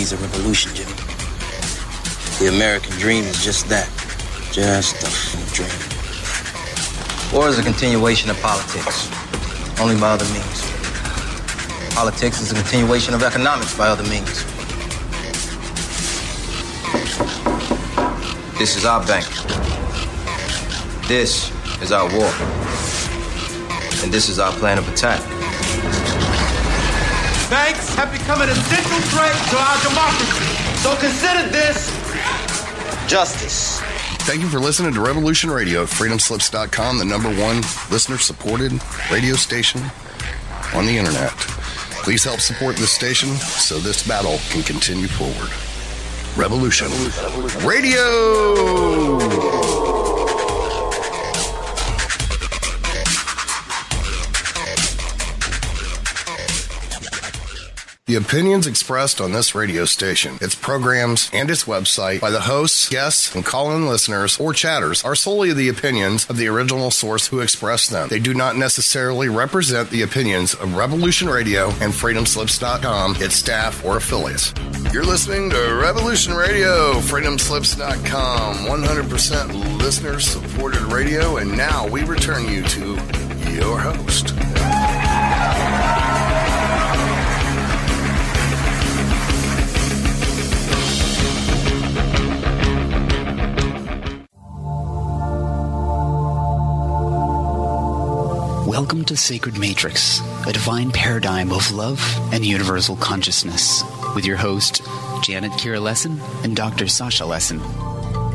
needs a revolution, Jimmy. The American dream is just that. Just a dream. War is a continuation of politics, only by other means. Politics is a continuation of economics by other means. This is our bank. This is our war. And this is our plan of attack. Banks have become an essential threat to our democracy. So consider this justice. Thank you for listening to Revolution Radio, freedomslips.com, the #1 listener-supported radio station on the internet. Please help support this station so this battle can continue forward. Revolution Radio! The opinions expressed on this radio station, its programs, and its website by the hosts, guests, and call-in listeners or chatters are solely the opinions of the original source who expressed them. They do not necessarily represent the opinions of Revolution Radio and freedomslips.com, its staff, or affiliates. You're listening to Revolution Radio, freedomslips.com, 100% listener-supported radio, and now we return you to your host. Welcome to Sacred Matrix, a divine paradigm of love and universal consciousness, with your host, Janet Kira Lessin and Dr. Sasha Lessin.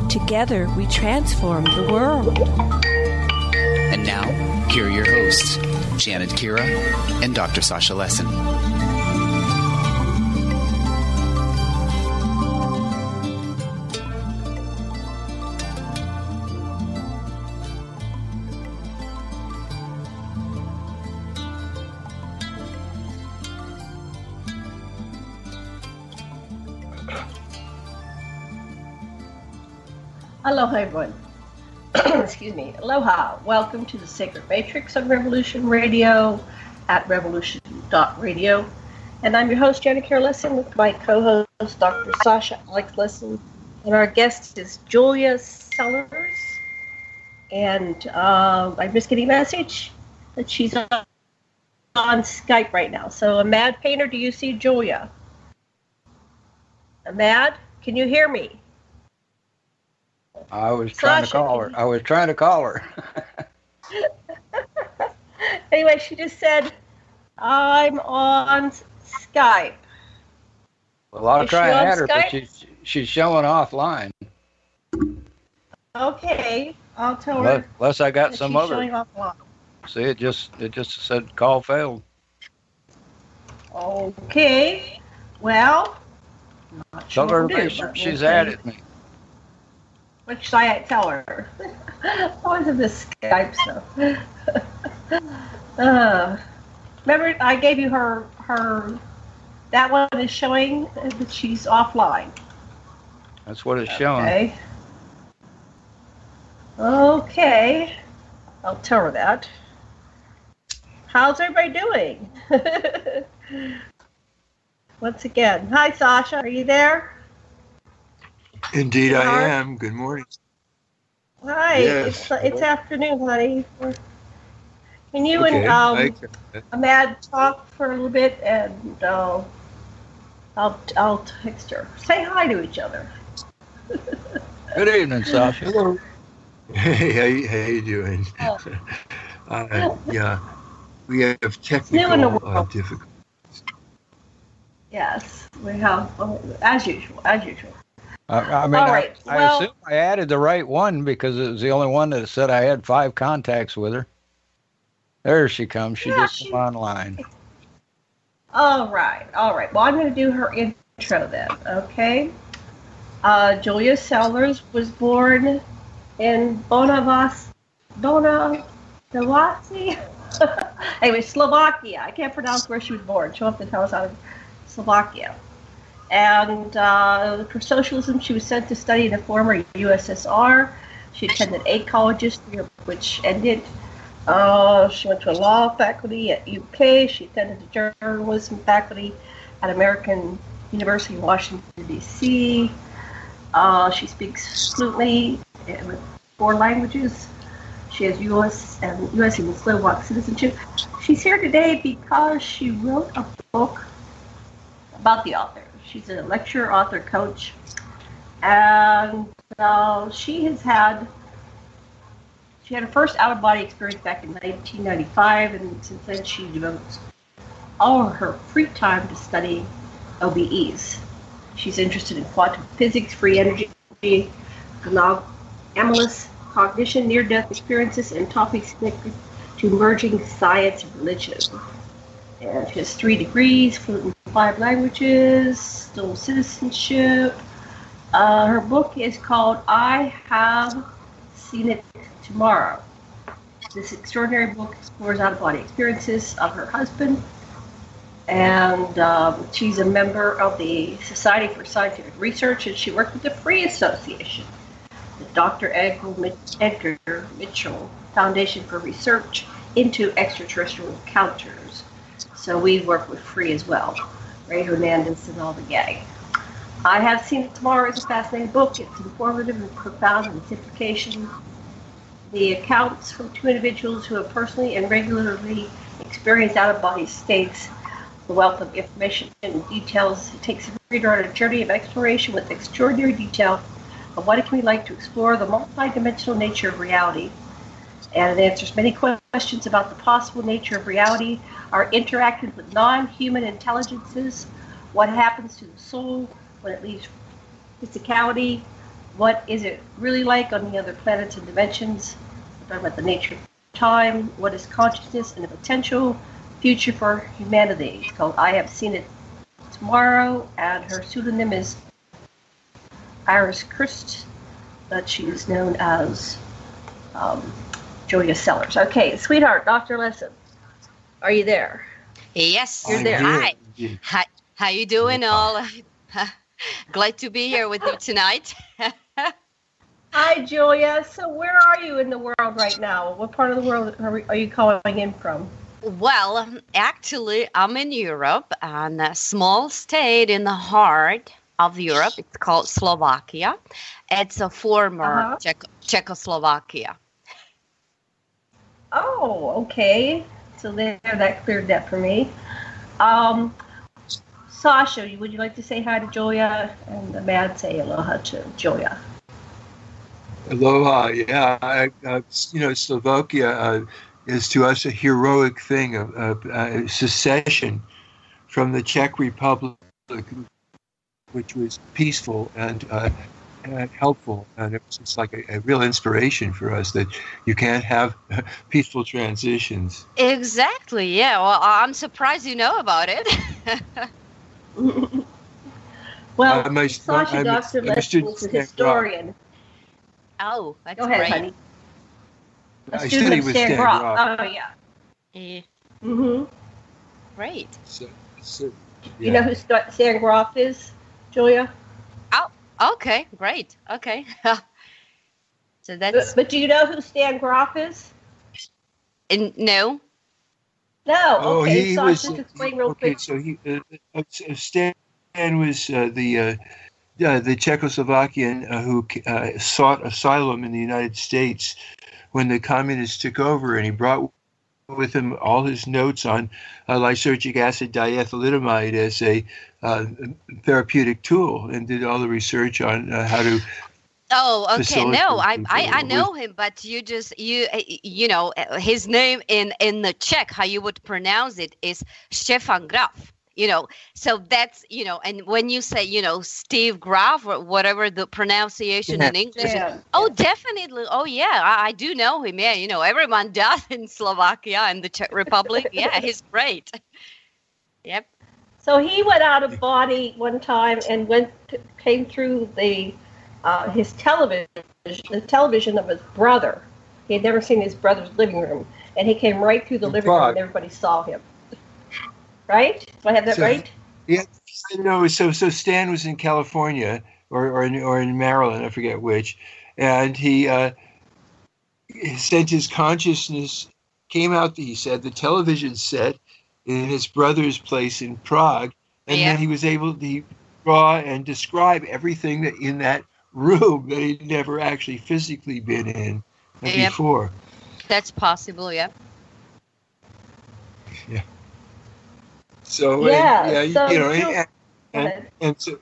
Together, we transform the world. And now, here are your hosts, Janet Kira and Dr. Sasha Lessin. Aloha, everyone. Excuse me. Aloha. Welcome to the Sacred Matrix on Revolution Radio at revolution.radio. And I'm your host, Janet Kira Lessin, with my co-host, Dr. Sasha Alex Lessin. And our guest is Julia Sellers. And I'm just getting a message that she's on Skype right now. So, Ahmad Painter, do you see Julia? Ahmad, can you hear me? I was trying to call her. Anyway, she just said, I'm on Skype. Well, I'll try and add her, but she's showing offline. Okay, I'll tell her. Unless I got some other. Showing offline. See, it just said call failed. Okay, well, not sure Tell her to make sure she's added me. What should I tell her? I was in this Skype stuff. Remember, I gave you her. That one is showing that she's offline. That's what it's showing. Okay. I'll tell her that. How's everybody doing? Once again, hi Sasha, are you there? Indeed, I am. Good morning. Hi, yes. It's afternoon, honey. Can you and Ahmad talk for a little bit, and I'll text her. Say hi to each other. Good evening, Sasha. Hello. Hey, how you doing? Yeah, we have technical difficulties. Yes, we have, as usual. I mean, right. I assume I added the right one because it was the only one that said I had 5 contacts with her. There she comes. She just came online. All right. Well, I'm going to do her intro then, okay? Julia Sellers was born in Banovce. Anyway, Slovakia. I can't pronounce where she was born. She'll have to tell us out of Slovakia. And for socialism, she was sent to study in the former USSR. She attended 8 colleges, which ended. She went to a law faculty at UK. She attended the journalism faculty at American University of Washington, D.C. She speaks fluently with 4 languages. She has U.S. and Slovak citizenship. She's here today because she wrote a book about the author. She's a lecturer, author, coach, and she had her first out-of-body experience back in 1995, and since then she devotes all of her free time to studying OBEs. She's interested in quantum physics, free energy, anomalous cognition, near-death experiences, and topics connected to merging science and religion. And she has 3 degrees, fluent in 5 languages, dual citizenship. Her book is called I Have Seen It Tomorrow. This extraordinary book explores out-of-body experiences of her husband, and she's a member of the Society for Scientific Research, and she worked with the Free Association, the Dr. Edgar Mitchell Foundation for Research into Extraterrestrial Encounters. So we work with Free as well, Ray Hernandez and all the gang. I Have Seen It Tomorrow is a fascinating book. It's informative and profound in its implications. The accounts from 2 individuals who have personally and regularly experienced out-of-body states, the wealth of information and details. It takes the reader on a journey of exploration with extraordinary detail of what it can be like to explore the multidimensional nature of reality. And it answers many questions about the possible nature of reality, our interactions with non-human intelligences, what happens to the soul when it leaves physicality, what is it really like on the other planets and dimensions, we're talking about the nature of time, what is consciousness and the potential future for humanity. It's called I Have Seen It Tomorrow, and her pseudonym is Iris Christ, but she's known as Julia Sellers. Okay, sweetheart, Dr. Lessin, are you there? Yes, you're there. Hi. How you doing, all? Glad to be here with you tonight. Hi, Julia. So where are you in the world right now? What part of the world are you calling in from? Well, actually, I'm in Europe, in a small state in the heart of Europe. It's called Slovakia. It's a former Czechoslovakia. Oh, okay. So there, that cleared that for me. Sasha, would you like to say hi to Julia? And the man say aloha to Julia. Aloha, yeah. Slovakia is to us a heroic thing of secession from the Czech Republic, which was peaceful and helpful. And it was just like a real inspiration for us that you can't have peaceful transitions. Exactly, yeah. Well, I'm surprised you know about it. Well, Sasha, Dr. Lessin is a historian. Oh, that's Go ahead, great. Honey. A I student studied of with Stan Stan Groff. Groff. Oh, yeah. Mm-hmm. Great. So, You know who Stan Groff is, Julia? Oh, okay, great. Okay. So that's. But do you know who Stan Groff is? No. No. Oh, okay. he So was. just explain real quick. So Stan was the Czechoslovakian who sought asylum in the United States when the communists took over, and he brought with him all his notes on lysergic acid diethylidamide as a therapeutic tool, and did all the research on how to. Oh, okay. No, I know him, but you know his name in the Czech, how you would pronounce it is Stefan Graf. So that's, and when you say, Steve Graf or whatever the pronunciation in English is, definitely. Oh, yeah, I do know him. Yeah, everyone does in Slovakia and the Czech Republic. Yeah, he's great. Yep. So he went out of body one time and came through the television of his brother. He had never seen his brother's living room, and he came right through the living room and everybody saw him. Right? Do I have that right? Yeah. No. So Stan was in California or in Maryland, I forget which, and he sent his consciousness came out. He said the television set in his brother's place in Prague, and then he was able. He draw and describe everything that in that room that he'd never actually physically been in before. That's possible, yeah. Yeah. So, and so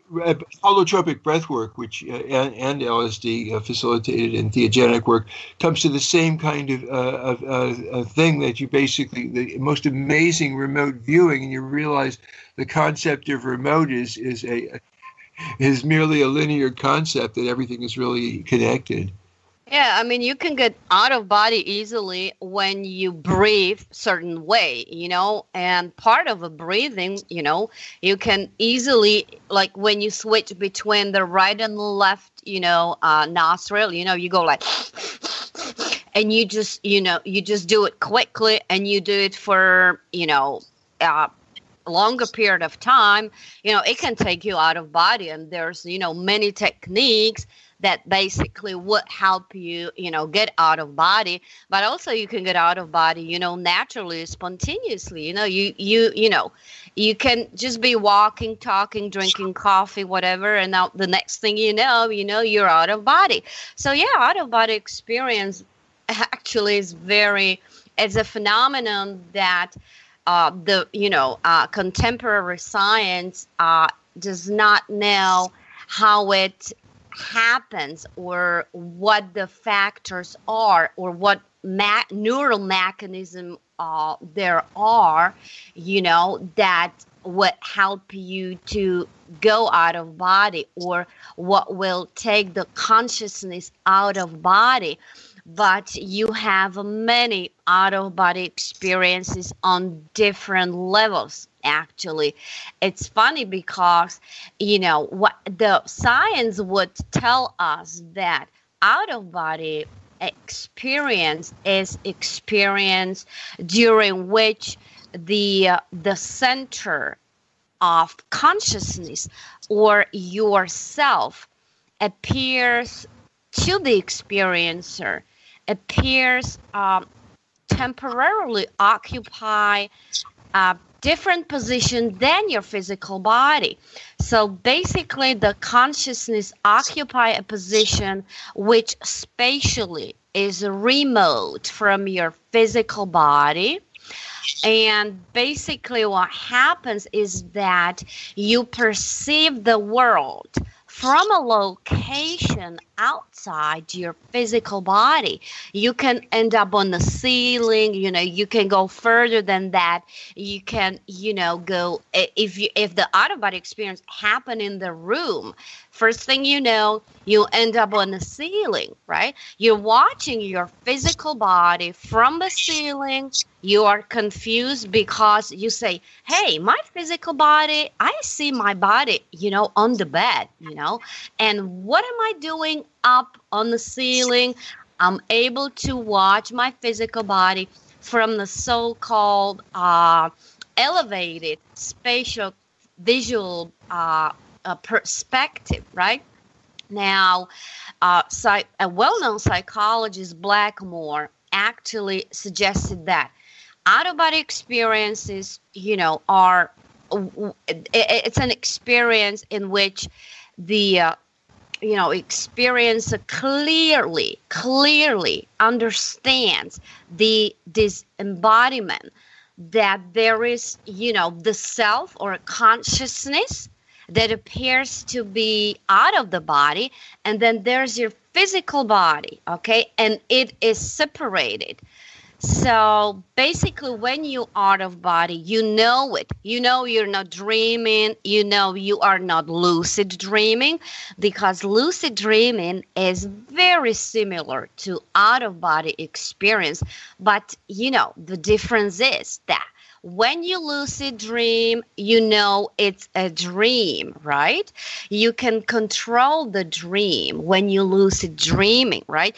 holotropic breath work, which and LSD facilitated and theogenic work, comes to the same kind of thing, that you basically, the most amazing remote viewing, and you realize the concept of remote is merely a linear concept, that everything is really connected. Yeah, I mean, you can get out of body easily when you breathe certain way, and part of a breathing, you can easily, like when you switch between the right and the left, nostril, you go like, and you just do it quickly, and you do it for, a longer period of time, it can take you out of body. And there's, many techniques that basically would help you, get out of body. But also you can get out of body, naturally, spontaneously. You can just be walking, talking, drinking coffee, whatever, and now the next thing you know, you're out of body. So yeah, out of body experience actually is it's a phenomenon that contemporary science does not know how it happens, or what the factors are, or what neural mechanism there are, that would help you to go out of body, or what will take the consciousness out of body. But you have many out-of-body experiences on different levels, actually. It's funny because, what the science would tell us, that out-of-body experience is experience during which the center of consciousness, or yourself, appears to the experiencer, appears temporarily occupy a different position than your physical body. So basically the consciousness occupy a position which spatially is remote from your physical body. And basically what happens is that you perceive the world from a location outside your physical body. You can end up on the ceiling, you can go further than that. You can, go, if the out-of-body experience happened in the room, first thing you know, you end up on the ceiling, right? You're watching your physical body from the ceiling. You are confused because you say, hey, my physical body, I see my body, on the bed, and what am I doing up on the ceiling? I'm able to watch my physical body from the so-called elevated spatial visual perspective, right? Now, a well-known psychologist, Blackmore, actually suggested that out-of-body experiences, are, it's an experience in which the, experiencer clearly understands the disembodiment, that there is, the self or consciousness that appears to be out of the body, and then there's your physical body, okay, and it is separated. So basically when you are out of body, you know it. You're not dreaming. You are not lucid dreaming, because lucid dreaming is very similar to out of body experience. But, the difference is that when you lucid dream, it's a dream, right? You can control the dream when you lucid dreaming, right?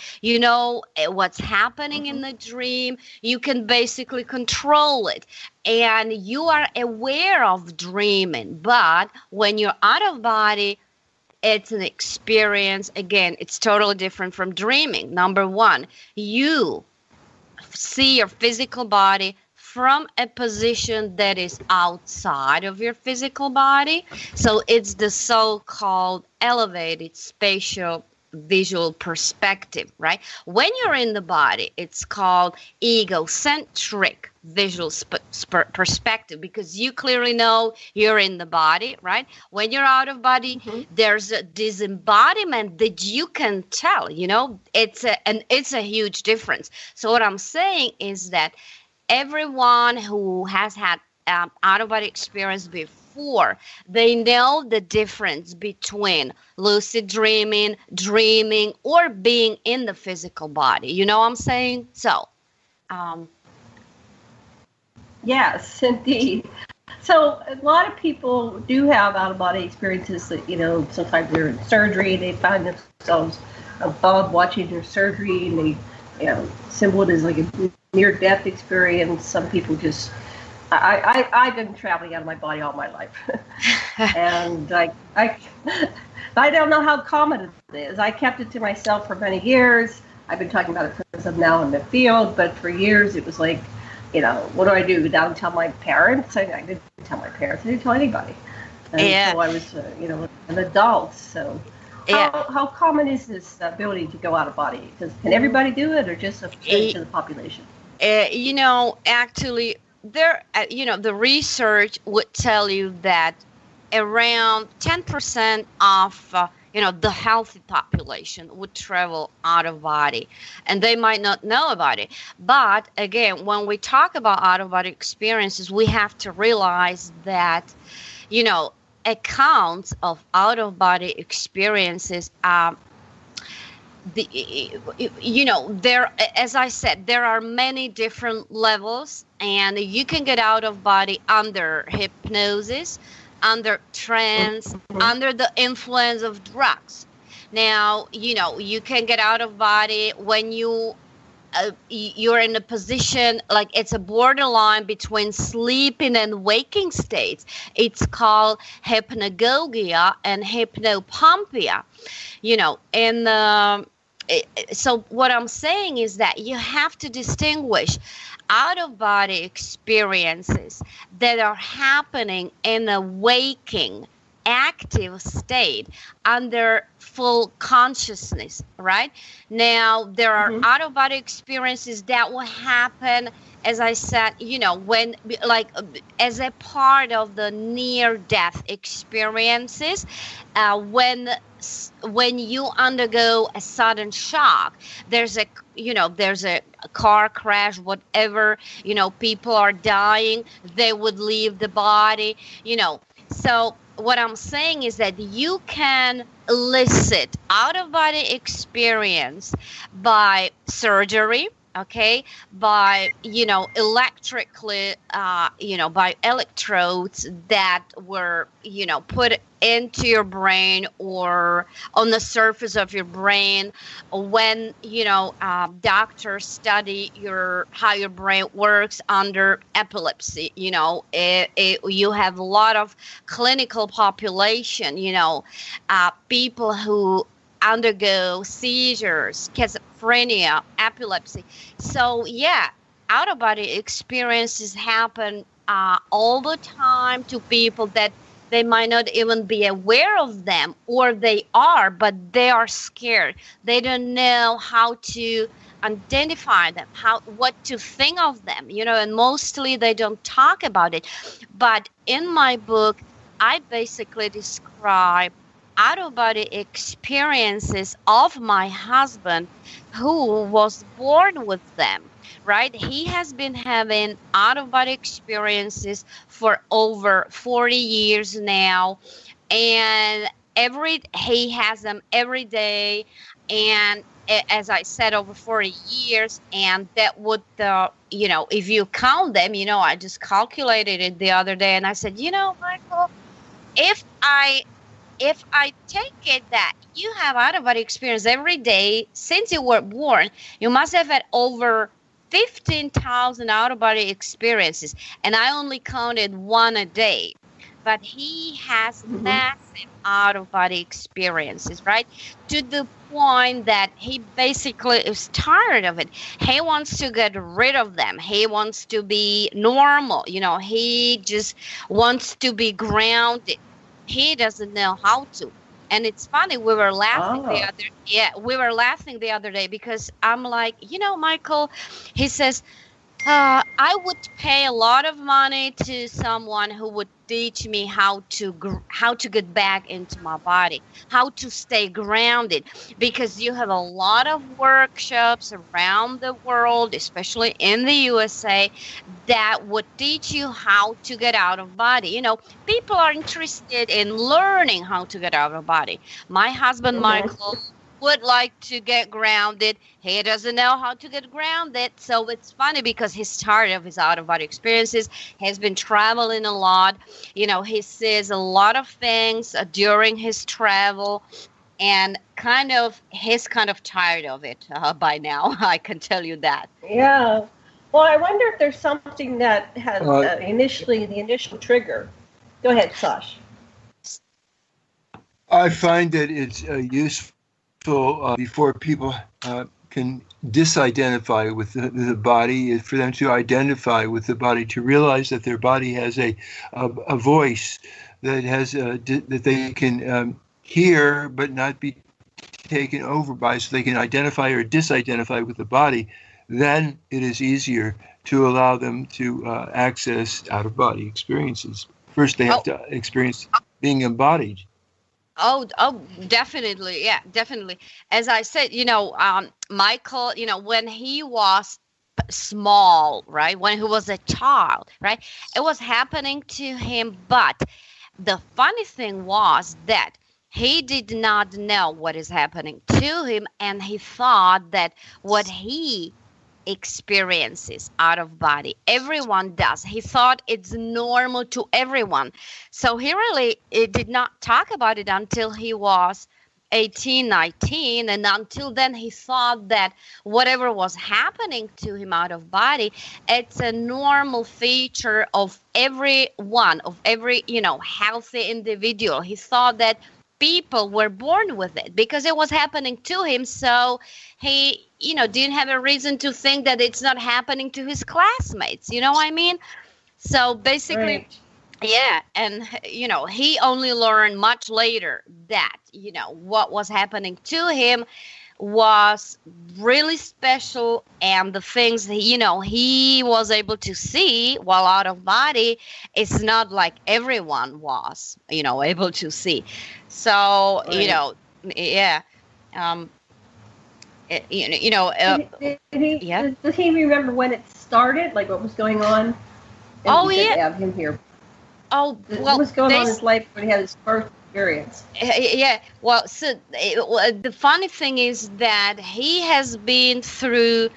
What's happening in the dream. You can basically control it. And you are aware of dreaming. But when you're out of body, it's an experience. Again, it's totally different from dreaming. Number one, you see your physical body from a position that is outside of your physical body. So it's the so-called elevated spatial visual perspective, right? When you're in the body, it's called egocentric visual perspective, because you clearly know you're in the body, right? When you're out of body, there's a disembodiment that you can tell, you know, it's a huge difference. So what I'm saying is that everyone who has had out-of-body experience before, they know the difference between lucid dreaming, dreaming, or being in the physical body. You know what I'm saying? So, yes, indeed. So a lot of people do have out-of-body experiences that, you know, sometimes they're in surgery, they find themselves above watching their surgery, and they, you know, symbol it as like a near-death experience. Some people just, I've been traveling out of my body all my life, and I don't know how common it is. I kept it to myself for many years. I've been talking about it because I'm now in the field, but for years it was like, you know, what do I do? Go down and tell my parents? I didn't tell my parents. I didn't tell anybody. And so I was, you know, an adult. So how common is this ability to go out of body? Can everybody do it, or just a percentage of the population? You know, actually, there, you know, the research would tell you that around 10% of you know, the healthy population would travel out of body, and they might not know about it. But again, when we talk about out of body experiences, we have to realize that, you know, accounts of out of body experiences you know, there, as I said, there are many different levels, and you can get out of body under hypnosis, under trance, under the influence of drugs. Now, you know, you can get out of body when you're in a position like it's a borderline between sleeping and waking states. It's called hypnagogia and hypnopompia, you know. And so what I'm saying is that you have to distinguish out-of-body experiences that are happening in a waking, active state under full consciousness, right? Now, there are out-of-body experiences that will happen, as I said, you know, when, like, as a part of the near-death experiences, when you undergo a sudden shock, there's a car crash, whatever, you know, people are dying, they would leave the body, you know. So what I'm saying is that you can elicit out-of-body experience by surgery, okay, by, you know, electrically, you know, by electrodes that were, you know, put into your brain or on the surface of your brain when, you know, doctors study how your brain works under epilepsy. You know, you have a lot of clinical population, you know, people who undergo seizures, schizophrenia, epilepsy. So yeah, out-of-body experiences happen all the time to people that they might not even be aware of them, or they are, but they are scared. They don't know how to identify them, what to think of them, you know, and mostly they don't talk about it. But in my book, I basically describe out-of-body experiences of my husband who was born with them, right? He has been having out-of-body experiences for over 40 years now, and he has them every day, and as I said, over 40 years, and that would, you know, if you count them, you know, I just calculated it the other day, and I said, you know, Michael, if I take it that you have out-of-body experience every day since you were born, you must have had over 15,000 out-of-body experiences, and I only counted one a day. but he has massive out-of-body experiences, right? To the point that he basically is tired of it. He wants to get rid of them. He wants to be normal. He just wants to be grounded. He doesn't know how to. And it's funny, we were laughing the other day because I'm like, Michael, he says, I would pay a lot of money to someone who would teach me how to get back into my body, how to stay grounded, because you have a lot of workshops around the world, especially in the USA, that would teach you how to get out of body. People are interested in learning how to get out of body. My husband, Michael, would like to get grounded. He doesn't know how to get grounded. So it's funny because he's tired of his out-of-body experiences. He's been traveling a lot. He sees a lot of things during his travel, and he's kind of tired of it by now. I can tell you that. Yeah. Well, I wonder if there's something that had the initial trigger. Go ahead, Sash. I find that it's useful before people can disidentify with the body, for them to identify with the body, to realize that their body has a voice that has that they can hear but not be taken over by, so they can identify or disidentify with the body. Then it is easier to allow them to access out-of-body experiences. First, they have to experience being embodied. Oh, definitely. Yeah, definitely. As I said, Michael, when he was small, right, when he was a child, right, it was happening to him. But the funny thing was that he did not know what is happening to him, and he thought that what he experiences out of body, everyone does. He thought it's normal to everyone. So he really did not talk about it until he was 18, 19. And until then, he thought that whatever was happening to him out of body, it's a normal feature of everyone, of every, healthy individual. He thought that people were born with it because it was happening to him. So he, didn't have a reason to think that it's not happening to his classmates. You know what I mean? So basically, right. Yeah. And, he only learned much later that, what was happening to him was really special. And the things that, he was able to see while out of body, it's not like everyone was, able to see. So, right. Yeah. Did he remember when it started, like what was going on? And yeah. Have him here. What was going on in his life when he had his first experience? Yeah. Well, so the funny thing is that he has been through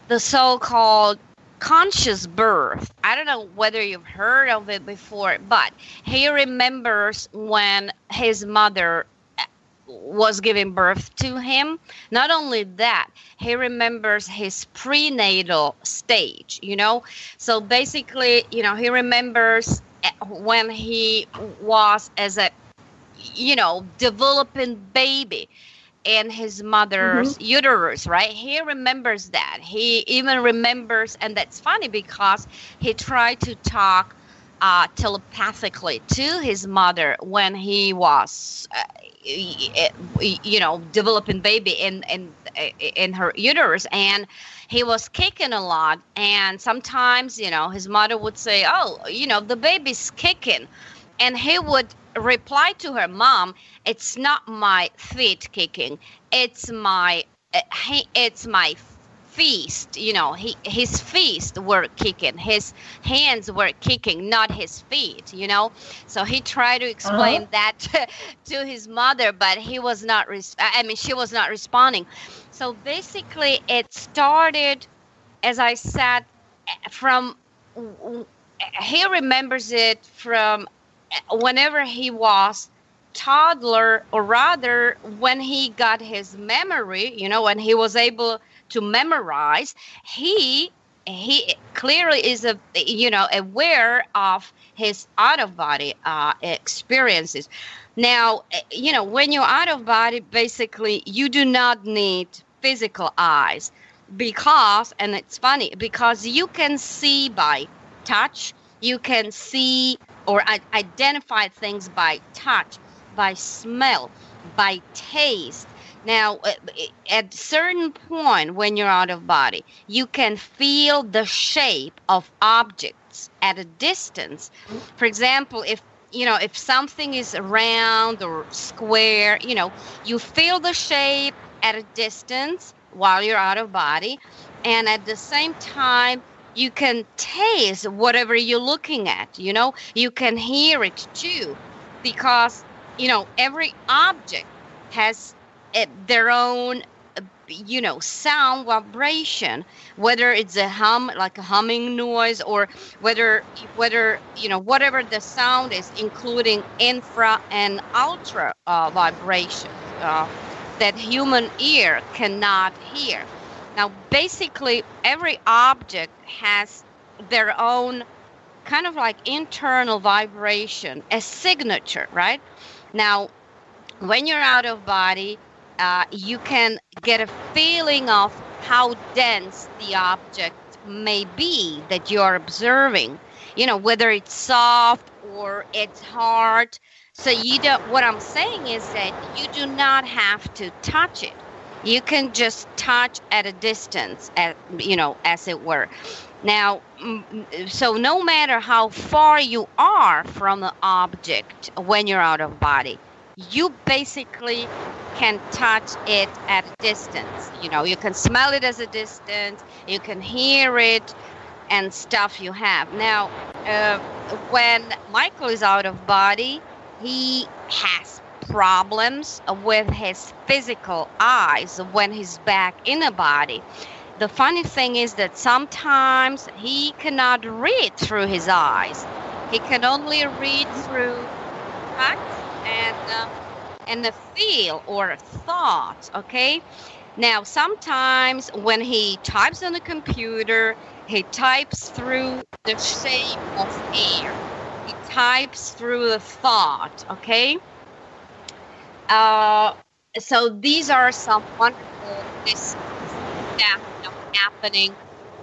the so-called conscious birth. I don't know whether you've heard of it before, but he remembers when his mother was giving birth to him. Not only that, he remembers his prenatal stage, So basically, he remembers when he was as a, developing baby in his mother's uterus, right? He remembers that. He even remembers, and that's funny because he tried to talk telepathically to his mother when he was, developing baby in her uterus, and he was kicking a lot. And sometimes, his mother would say, "Oh, the baby's kicking," and he would reply to her, "Mom, it's not my feet kicking. It's my feast." His feet were kicking. His hands were kicking, not his feet. So he tried to explain that to his mother, but he was not. She was not responding. So basically, it started, as I said, from. He remembers it from whenever he was toddler, or rather when he got his memory, when he was able to memorize, he he clearly is aware of his out-of-body experiences. Now, when you're out of body, basically, you do not need physical eyes because, and it's funny, because you can see by touch, you can see or identify things by touch, by smell, by taste. Now, at a certain point when you're out of body, you can feel the shape of objects at a distance. For example, if something is round or square, you feel the shape at a distance while you're out of body. And at the same time, you can taste whatever you're looking at, you can hear it too, because, every object has their own, sound vibration, whether it's a hum, like a humming noise, or whether, whatever the sound is, including infra and ultra vibration that human ear cannot hear. Now, basically, every object has their own kind of like internal vibration, a signature, right? Now, when you're out of body, you can get a feeling of how dense the object may be that you're observing, whether it's soft or it's hard. So what I'm saying is that you do not have to touch it. You can just touch at a distance, as it were. Now, so no matter how far you are from the object when you're out of body, you basically can touch it at a distance. You can smell it as a distance, you can hear it, and stuff you have. Now, when Michael is out of body, he has problems with his physical eyes when he's back in a body. The funny thing is that sometimes he cannot read through his eyes. He can only read through facts and the feel or thought, okay? Now, sometimes when he types on the computer, he types through the shape of air. He types through the thought, okay? So these are some wonderful things that are happening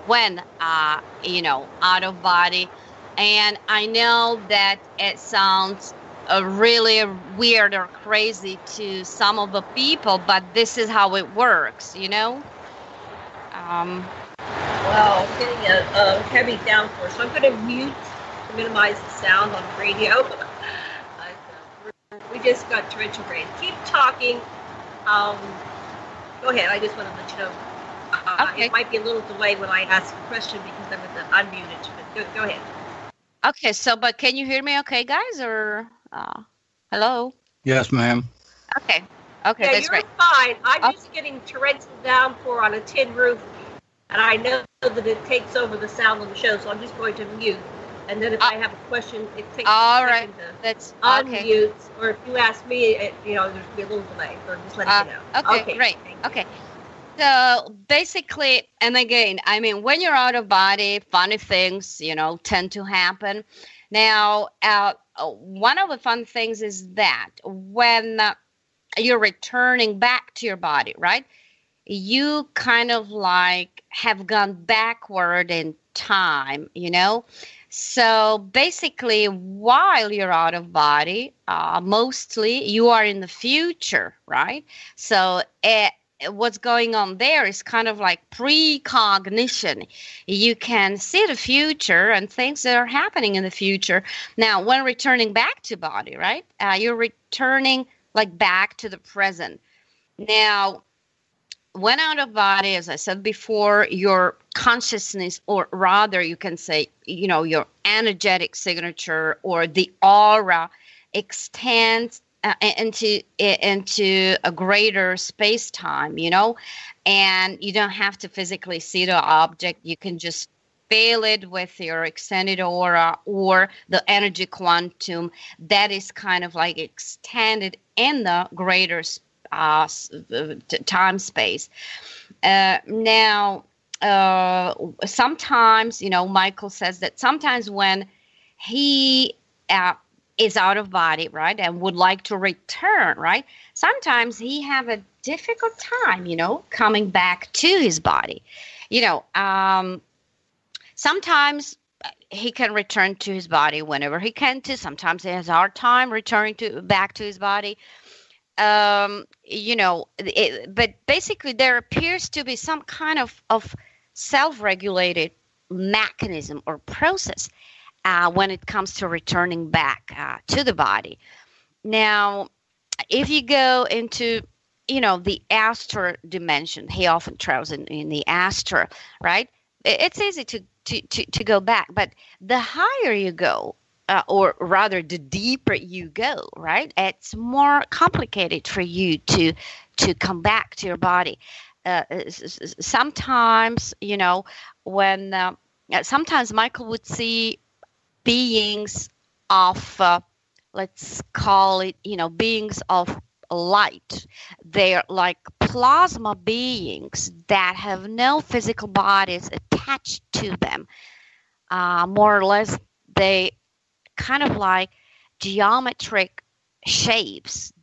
when, out of body. And I know that it sounds really weird or crazy to some of the people, but this is how it works, Well, getting a heavy downpour, so I'm going to mute to minimize the sound on the radio. We just got torrential rain. Keep talking. Go ahead. I just wanted to let you know. Okay. It might be a little delay when I ask a question because I'm unmuted. But go ahead. Okay. So, but can you hear me okay, guys? Or hello? Yes, ma'am. Okay. Yeah, that's you're great. fine. I'm just getting torrential downpour on a tin roof, and I know that it takes over the sound of the show, so I'm just going to mute. And then if I have a question, it takes a second to unmute. Or if you ask me, there's be a little delay. So just let you know. Okay, great. Okay. So basically, and again, I mean, when you're out of body, funny things, tend to happen. Now, one of the fun things is that when you're returning back to your body, right? You kind of like have gone backward in time, So basically, while you're out of body, mostly you are in the future, right? So what's going on there is kind of like precognition. You can see the future and things that are happening in the future. Now, when returning back to body, right? You're returning like back to the present. Now, when out of body, as I said before, your consciousness, or rather you can say, your energetic signature or the aura extends into a greater space-time, and you don't have to physically see the object. You can just feel it with your extended aura or the energy quantum that is kind of like extended in the greater time space. Now, sometimes, Michael says that sometimes when he is out of body, right, and would like to return, right, sometimes he have a difficult time, coming back to his body. Sometimes he can return to his body whenever he can to. Sometimes he has a hard time returning back to his body. But basically there appears to be some kind of self-regulated mechanism or process when it comes to returning back to the body. Now, if you go into, the astral dimension, he often travels in the astral, right? It's easy to go back, but the higher you go, or rather the deeper you go, right, it's more complicated for you to come back to your body. Sometimes, when sometimes Michael would see beings of, let's call it, beings of light. They're like plasma beings that have no physical bodies attached to them. More or less, they kind of like geometric shapes,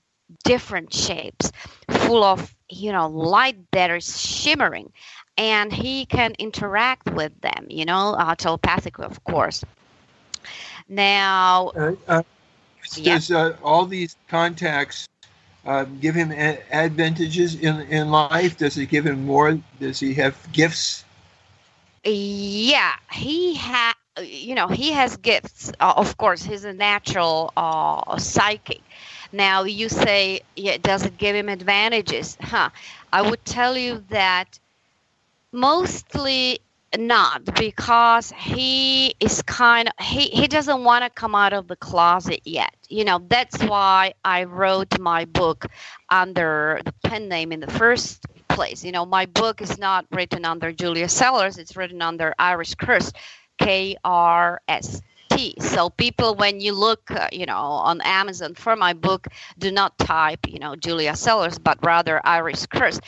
different shapes, full of, light that is shimmering. And he can interact with them, telepathically, of course. Now, does all these contacts give him advantages in life? Does it give him more? Does he have gifts? Yeah, he has gifts. Of course, he's a natural psychic. Now, you say, does it give him advantages? I would tell you that mostly not, because he is he doesn't want to come out of the closet yet. That's why I wrote my book under the pen name in the first place. My book is not written under Julia Sellers. It's written under Iris Kirst, KRST. So people, when you look, on Amazon for my book, do not type, Julia Sellers, but rather Iris Kirst.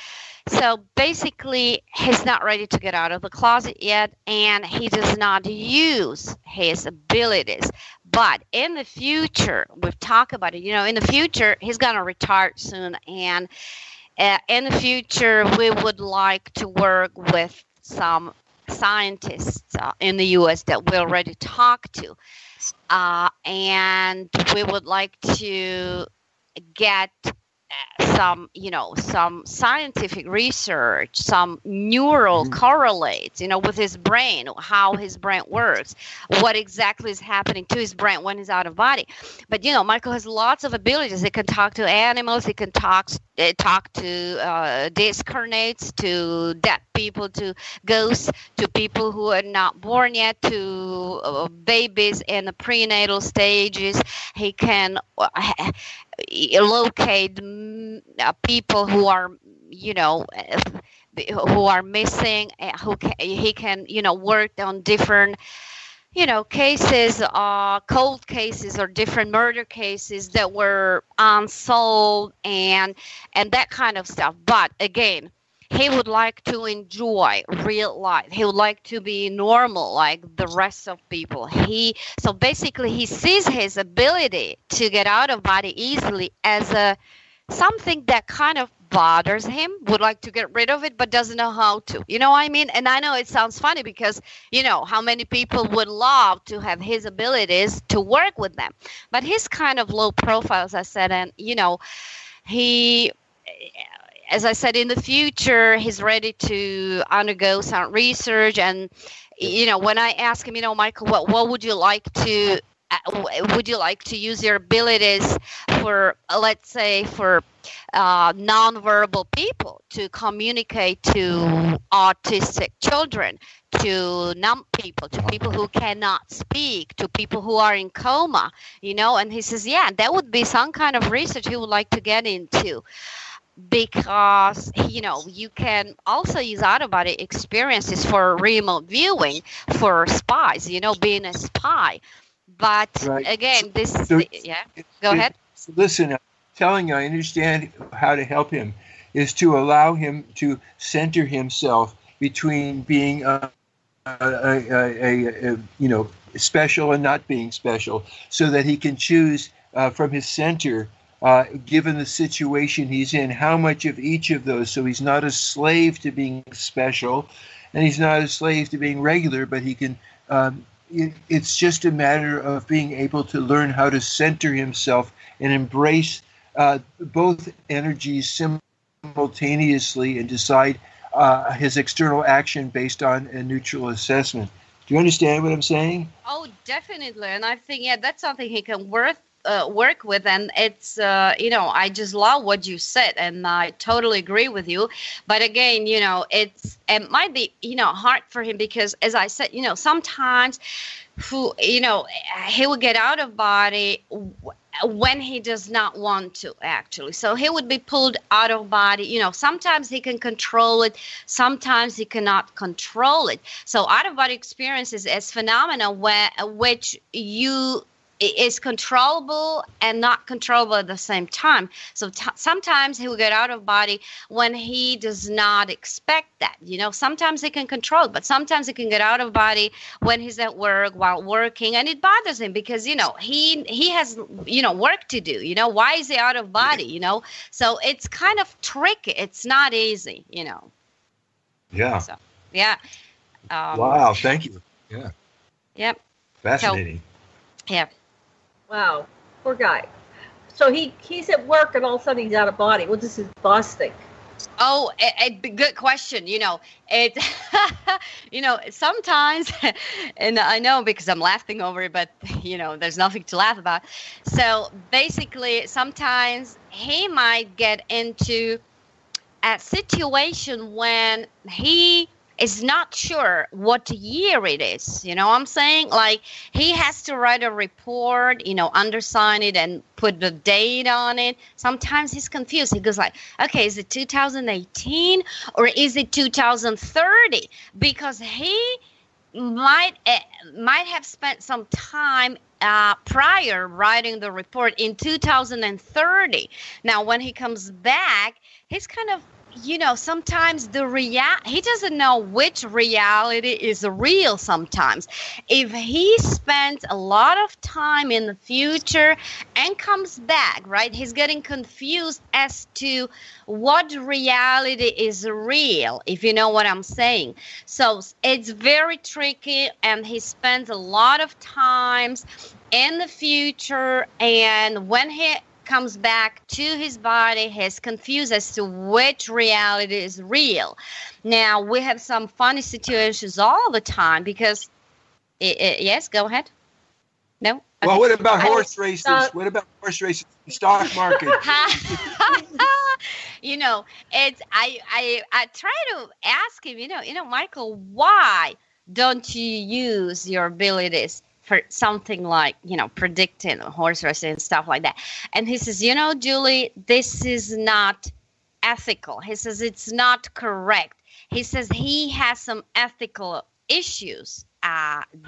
So basically, he's not ready to get out of the closet yet, and he does not use his abilities. But in the future, we've talked about it, in the future, he's going to retire soon. And in the future, we would like to work with some scientists in the U.S. that we already talked to. And we would like to get some scientific research, some neural correlates, with his brain, how his brain works, what exactly is happening to his brain when he's out of body. But, Michael has lots of abilities. He can talk to animals. He can talk to discarnates, to dead people, to ghosts, to people who are not born yet, to babies in the prenatal stages. He can locate people who are, who are missing. He can, work on different, cases, cold cases, or different murder cases that were unsolved, and that kind of stuff. But again, he would like to enjoy real life. He would like to be normal like the rest of people. So basically, he sees his ability to get out of body easily as something that kind of bothers him, would like to get rid of it, but doesn't know how to. You know what I mean? And I know it sounds funny because, how many people would love to have his abilities to work with them. But he's kind of low profile, as I said, and, he... As I said, in the future, he's ready to undergo some research. And, when I ask him, Michael, what would you like to use your abilities for, let's say, for nonverbal people to communicate to autistic children, to numb people, to people who cannot speak, to people who are in coma, and he says, yeah, that would be some kind of research he would like to get into. Because, you can also use out-of-body experiences for remote viewing, for spies, being a spy. But again, go ahead. Listen, I'm telling you, I understand how to help him, is to allow him to center himself between being special and not being special, so that he can choose from his center, given the situation he's in, how much of each of those. So he's not a slave to being special, and he's not a slave to being regular, but he can. It's just a matter of being able to learn how to center himself and embrace both energies simultaneously and decide his external action based on a neutral assessment. Do you understand what I'm saying? Oh, definitely. And I think, that's something he can work with. And it's, I just love what you said, and I totally agree with you. But again, it might be, hard for him because, as I said, sometimes he would get out of body when he does not want to, actually. So he would be pulled out of body. Sometimes he can control it. Sometimes he cannot control it. So out of body experiences is phenomena which is controllable and not controllable at the same time. So sometimes he will get out of body when he does not expect that. Sometimes he can control it, but sometimes he can get out of body when he's at work, while working, and it bothers him because, he has, work to do. Why is he out of body, So it's kind of tricky. It's not easy, Yeah. So, yeah. Wow. Thank you. Yeah. Yep. Fascinating. So, yeah. Wow, poor guy. So he's at work and all of a sudden he's out of body. What does his boss think? Oh, good question. It, sometimes, and I know because I'm laughing over it, but, there's nothing to laugh about. So basically, sometimes he might get into a situation when he is not sure what year it is. You know what I'm saying? Like, he has to write a report, undersign it and put the date on it. Sometimes he's confused. He goes like, okay, is it 2018 or is it 2030? Because he might have spent some time prior writing the report in 2030. Now, when he comes back, he's kind of, sometimes he doesn't know which reality is real sometimes. If he spends a lot of time in the future and comes back, right, he's getting confused as to what reality is real, if you know what I'm saying. So it's very tricky, and he spends a lot of times in the future, and when he comes back to his body, he's confused as to which reality is real. Now, we have some funny situations all the time because, yes, go ahead. No? Okay. Well, what about horse races? What about horse races? Stock market. I try to ask him, Michael, why don't you use your abilities for something like, predicting horse racing and stuff like that? And he says, Julie, this is not ethical. He says it's not correct. He says he has some ethical issues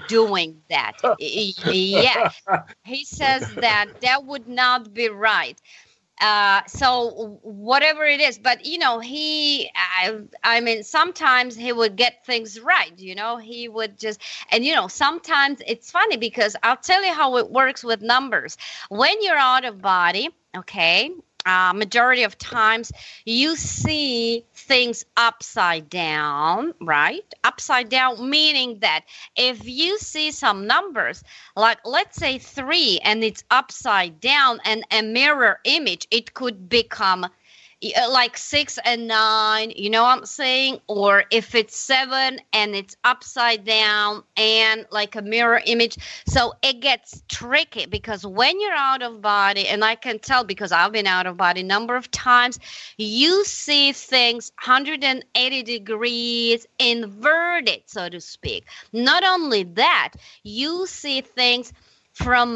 doing that. Yeah. He says that would not be right. So whatever it is, but sometimes he would get things right, he would just, and sometimes it's funny because I'll tell you how it works with numbers. When you're out of body, okay, majority of times you see things upside down, right? Upside down, meaning that if you see some numbers, like let's say 3 and it's upside down and a mirror image, it could become like 6 and 9, you know what I'm saying? Or if it's 7 and it's upside down and like a mirror image. So it gets tricky because when you're out of body, and I can tell because I've been out of body a number of times, you see things 180 degrees inverted, so to speak. Not only that, you see things from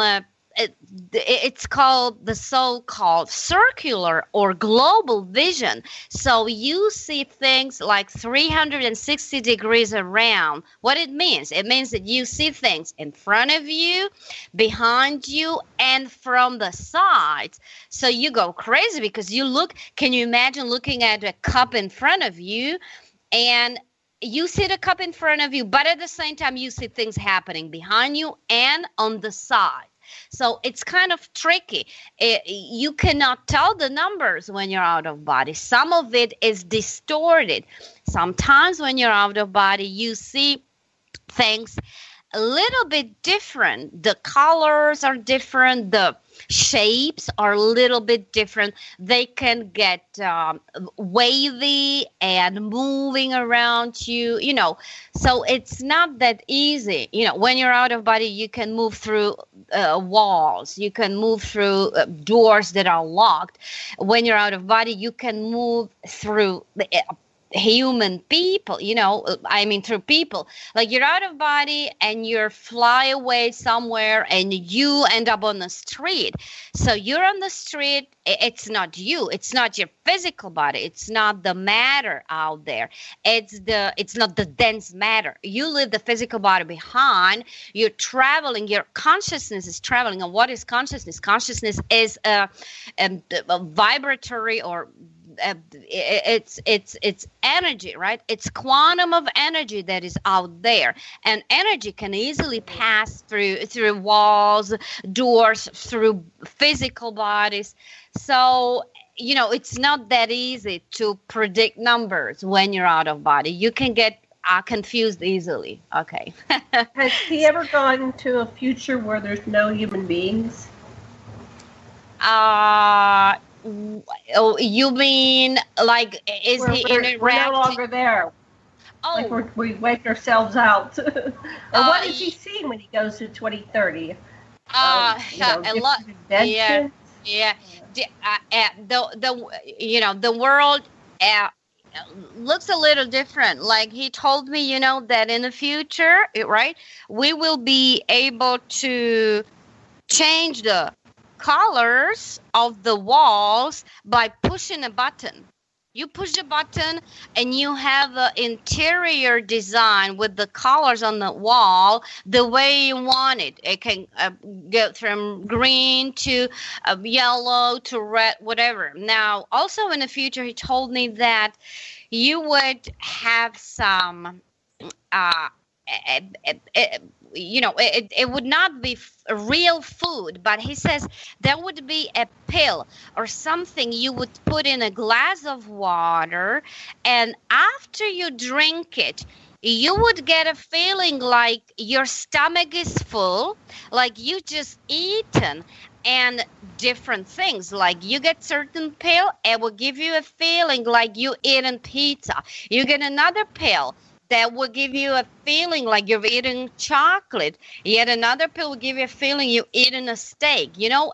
it's called the so-called circular or global vision. So you see things like 360 degrees around. What it means that you see things in front of you, behind you, and from the sides. So you go crazy because can you imagine looking at a cup in front of you and you see the cup in front of you, but at the same time, you see things happening behind you and on the side. So it's kind of tricky. You cannot tell the numbers when you're out of body. Some of it is distorted. Sometimes when you're out of body, you see things a little bit different. The colors are different. The shapes are a little bit different. They can get wavy and moving around you, so it's not that easy. When you're out of body, you can move through walls. You can move through doors that are locked. When you're out of body, you can move through human people, through people. Like you're out of body and you're fly away somewhere and you end up on the street. So you're on the street. It's not you. It's not your physical body. It's not the matter out there. It's not the dense matter. You leave the physical body behind. You're traveling. Your consciousness is traveling. And what is consciousness? Consciousness is a vibratory or it's energy, right? It's quantum of energy that is out there, and energy can easily pass through walls, doors, through physical bodies. So it's not that easy to predict numbers when you're out of body. You can get confused easily. Okay. Has he ever gone to a future where there's no human beings? Oh, you mean like he interacting? We're no longer there. Oh, like we wiped ourselves out. Or what is he seeing when he goes to 2030? A lot. Yeah. The world looks a little different. Like he told me, that in the future, right, we will be able to change the colors of the walls by pushing a button. You push the button and you have an interior design with the colors on the wall the way you want it. It can go from green to yellow to red, whatever. Now, also in the future, he told me that you would have some it would not be real food, but he says there would be a pill or something you would put in a glass of water, and after you drink it, you would get a feeling like your stomach is full, like you just eaten, and different things. Like you get certain pill, it will give you a feeling like you eaten pizza. You get another pill that will give you a feeling like you're eating chocolate. Yet another pill will give you a feeling you're eating a steak,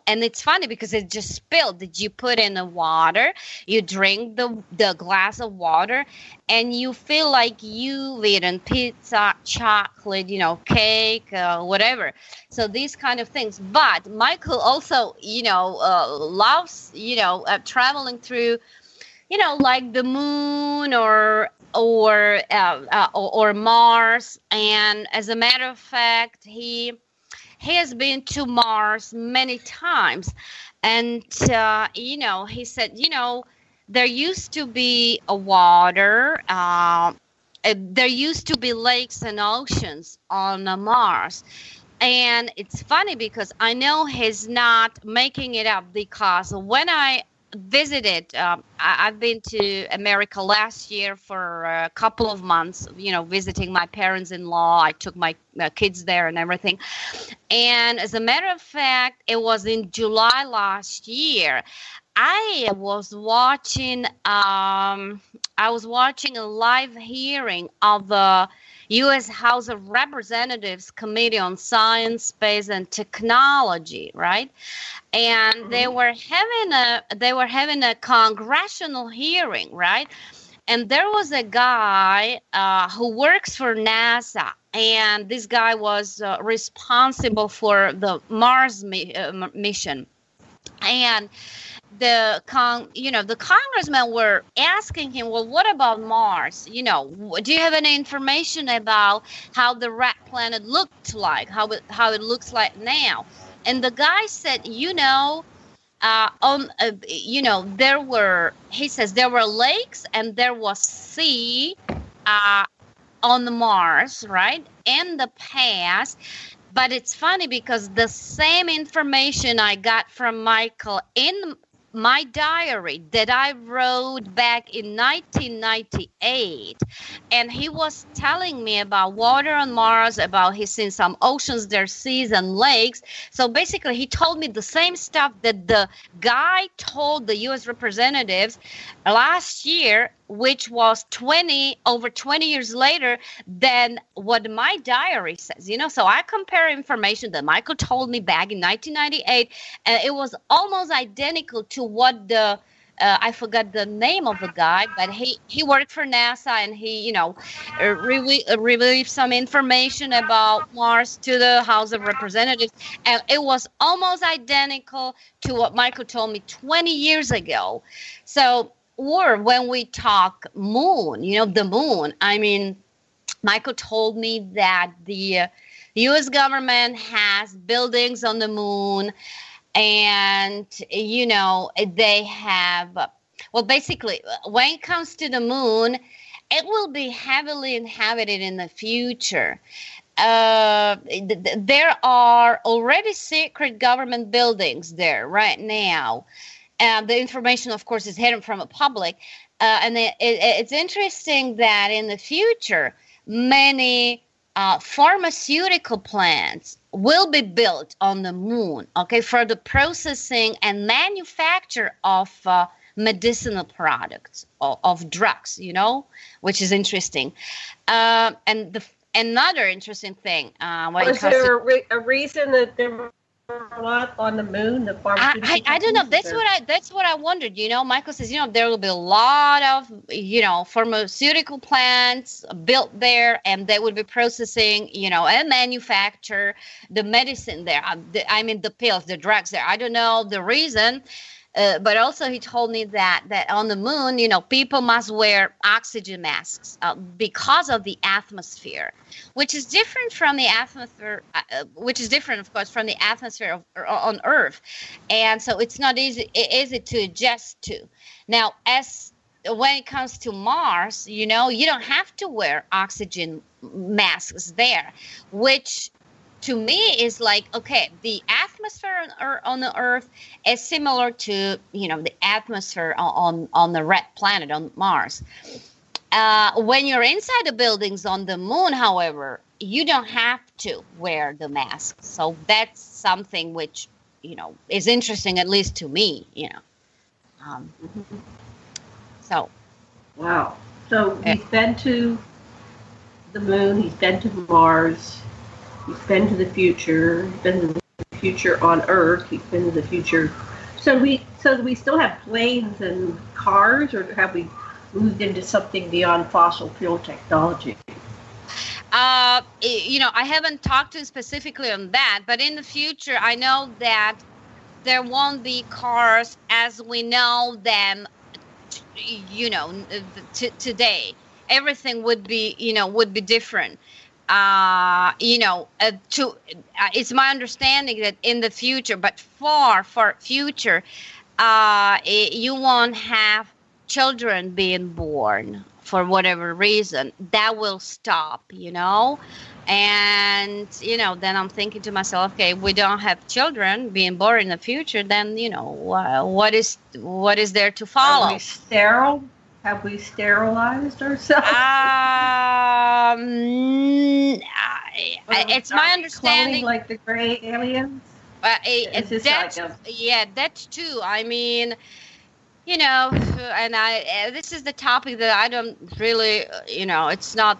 And it's funny because it just spilled. Did you put in the water? You drink the glass of water, and you feel like you've eaten pizza, chocolate, cake, whatever. So these kind of things. But Michael also, loves, traveling through, like the moon or Mars. And as a matter of fact, he has been to Mars many times. And, he said, there used to be a water, there used to be lakes and oceans on Mars. And it's funny because I know he's not making it up, because when I visited, I've been to America last year for a couple of months, visiting my parents-in-law. I took my kids there and everything. And as a matter of fact, it was in July last year. I was watching a live hearing of the U.S. House of Representatives Committee on Science, Space, and Technology, right? And they were having a congressional hearing, right? And there was a guy who works for NASA, and this guy was responsible for the Mars mission. And the congressmen were asking him, well, what about Mars? Do you have any information about how the red planet looked like, how it looks like now? And the guy said, there were lakes and there was sea on Mars, right, in the past. But it's funny because the same information I got from Michael in my diary that I wrote back in 1998, and he was telling me about water on Mars, about he's seen some oceans, their seas and lakes. So basically he told me the same stuff that the guy told the U.S. representatives last year, which was over 20 years later than what my diary says, So I compare information that Michael told me back in 1998, and it was almost identical to what the I forgot the name of the guy, but he worked for NASA, and he, released some information about Mars to the House of Representatives, and it was almost identical to what Michael told me 20 years ago. So, or when we talk moon, the moon, I mean, Michael told me that the U.S. government has buildings on the moon, and, they have, well, basically, when it comes to the moon, it will be heavily inhabited in the future. There are already secret government buildings there right now. The information, of course, is hidden from the public. And it's interesting that in the future, many pharmaceutical plants will be built on the moon, for the processing and manufacture of medicinal products, of drugs, which is interesting. And another interesting thing. Was there a reason that there were a lot on the moon? The pharmaceutical I don't know. That's what I wondered. Michael says, there will be a lot of, pharmaceutical plants built there, and they would be processing, and manufacture the medicine there. I mean, the pills, the drugs there. I don't know the reason. But also he told me that on the moon, people must wear oxygen masks because of the atmosphere, which is different from the atmosphere, of course, from the atmosphere on Earth. And so it's not easy to adjust to. Now, when it comes to Mars, you don't have to wear oxygen masks there, which to me is like, okay, the atmosphere on the Earth is similar to, the atmosphere on the red planet on Mars. When you're inside the buildings on the moon, however, you don't have to wear the mask. So that's something which, is interesting, at least to me, So. Wow. So he's been to the moon, he's been to Mars. He's been to the future. He's been to the future on Earth. He's been to the future. So do we still have planes and cars, or have we moved into something beyond fossil fuel technology? I haven't talked to him specifically on that, but in the future, I know that there won't be cars as we know them, today. Everything would be different. It's my understanding that in the future, but far future, you won't have children being born for whatever reason. That will stop, and, then I'm thinking to myself, okay, we don't have children being born in the future, then, what is there to follow? Are we sterile? Have we sterilized ourselves? It's my understanding. Like the gray aliens? That's true. I mean, and this is the topic that I don't really, it's not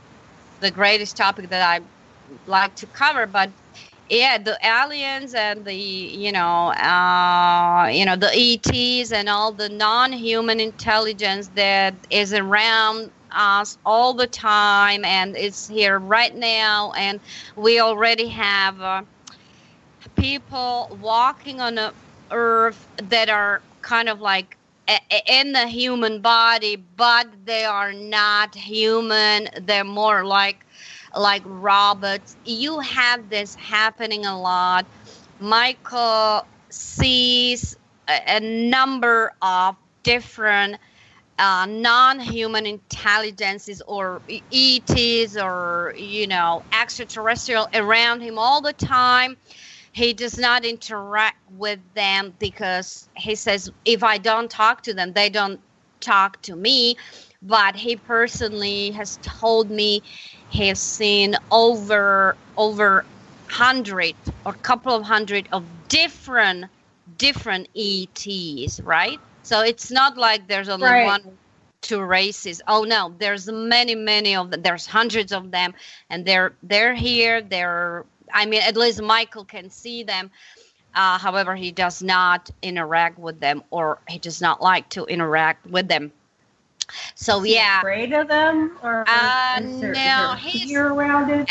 the greatest topic that I like to cover, but yeah, the aliens and the, the ETs and all the non-human intelligence that is around us all the time and it's here right now. And we already have people walking on the Earth that are kind of like in the human body, but they are not human. They're more like robots. You have this happening a lot. Michael sees a number of different non-human intelligences or ETs or, extraterrestrial around him all the time. He does not interact with them because he says, if I don't talk to them, they don't talk to me. But he personally has told me he has seen over 100 or couple of hundred of different ETs, right? So it's not like there's only one, two races. Oh no, there's many of them. There's hundreds of them, and they're here. At least Michael can see them. However, he does not interact with them, or he does not like to interact with them. So is he afraid of them, or is there fear around it?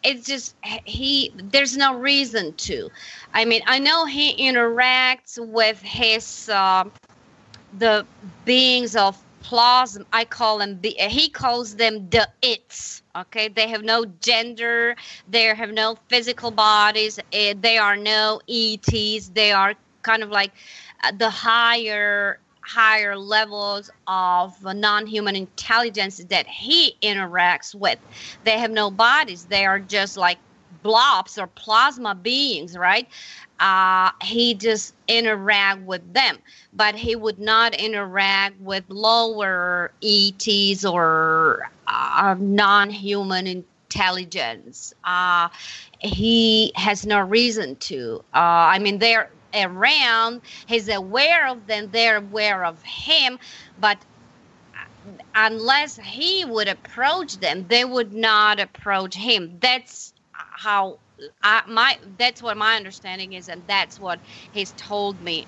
It's just there's no reason to. I know he interacts with his the beings of plasma. I call them he calls them the its. Okay, they have no gender, they have no physical bodies, they are no ETs. They are kind of like the higher levels of non-human intelligence that he interacts with. They have no bodies. They are just like blobs or plasma beings, right? He just interact with them, but he would not interact with lower ETs or non-human intelligence. He has no reason to. They're around, he's aware of them, they're aware of him, but unless he would approach them, they would not approach him. That's how that's what my understanding is, and that's what he's told me,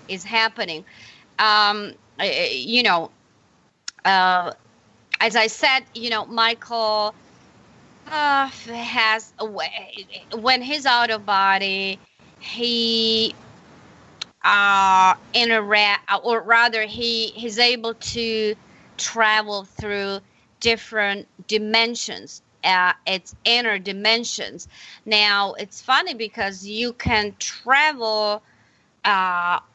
is happening. As I said, Michael has, when he's out of body, he he's able to travel through different dimensions. It's inner dimensions. Now, it's funny because you can travel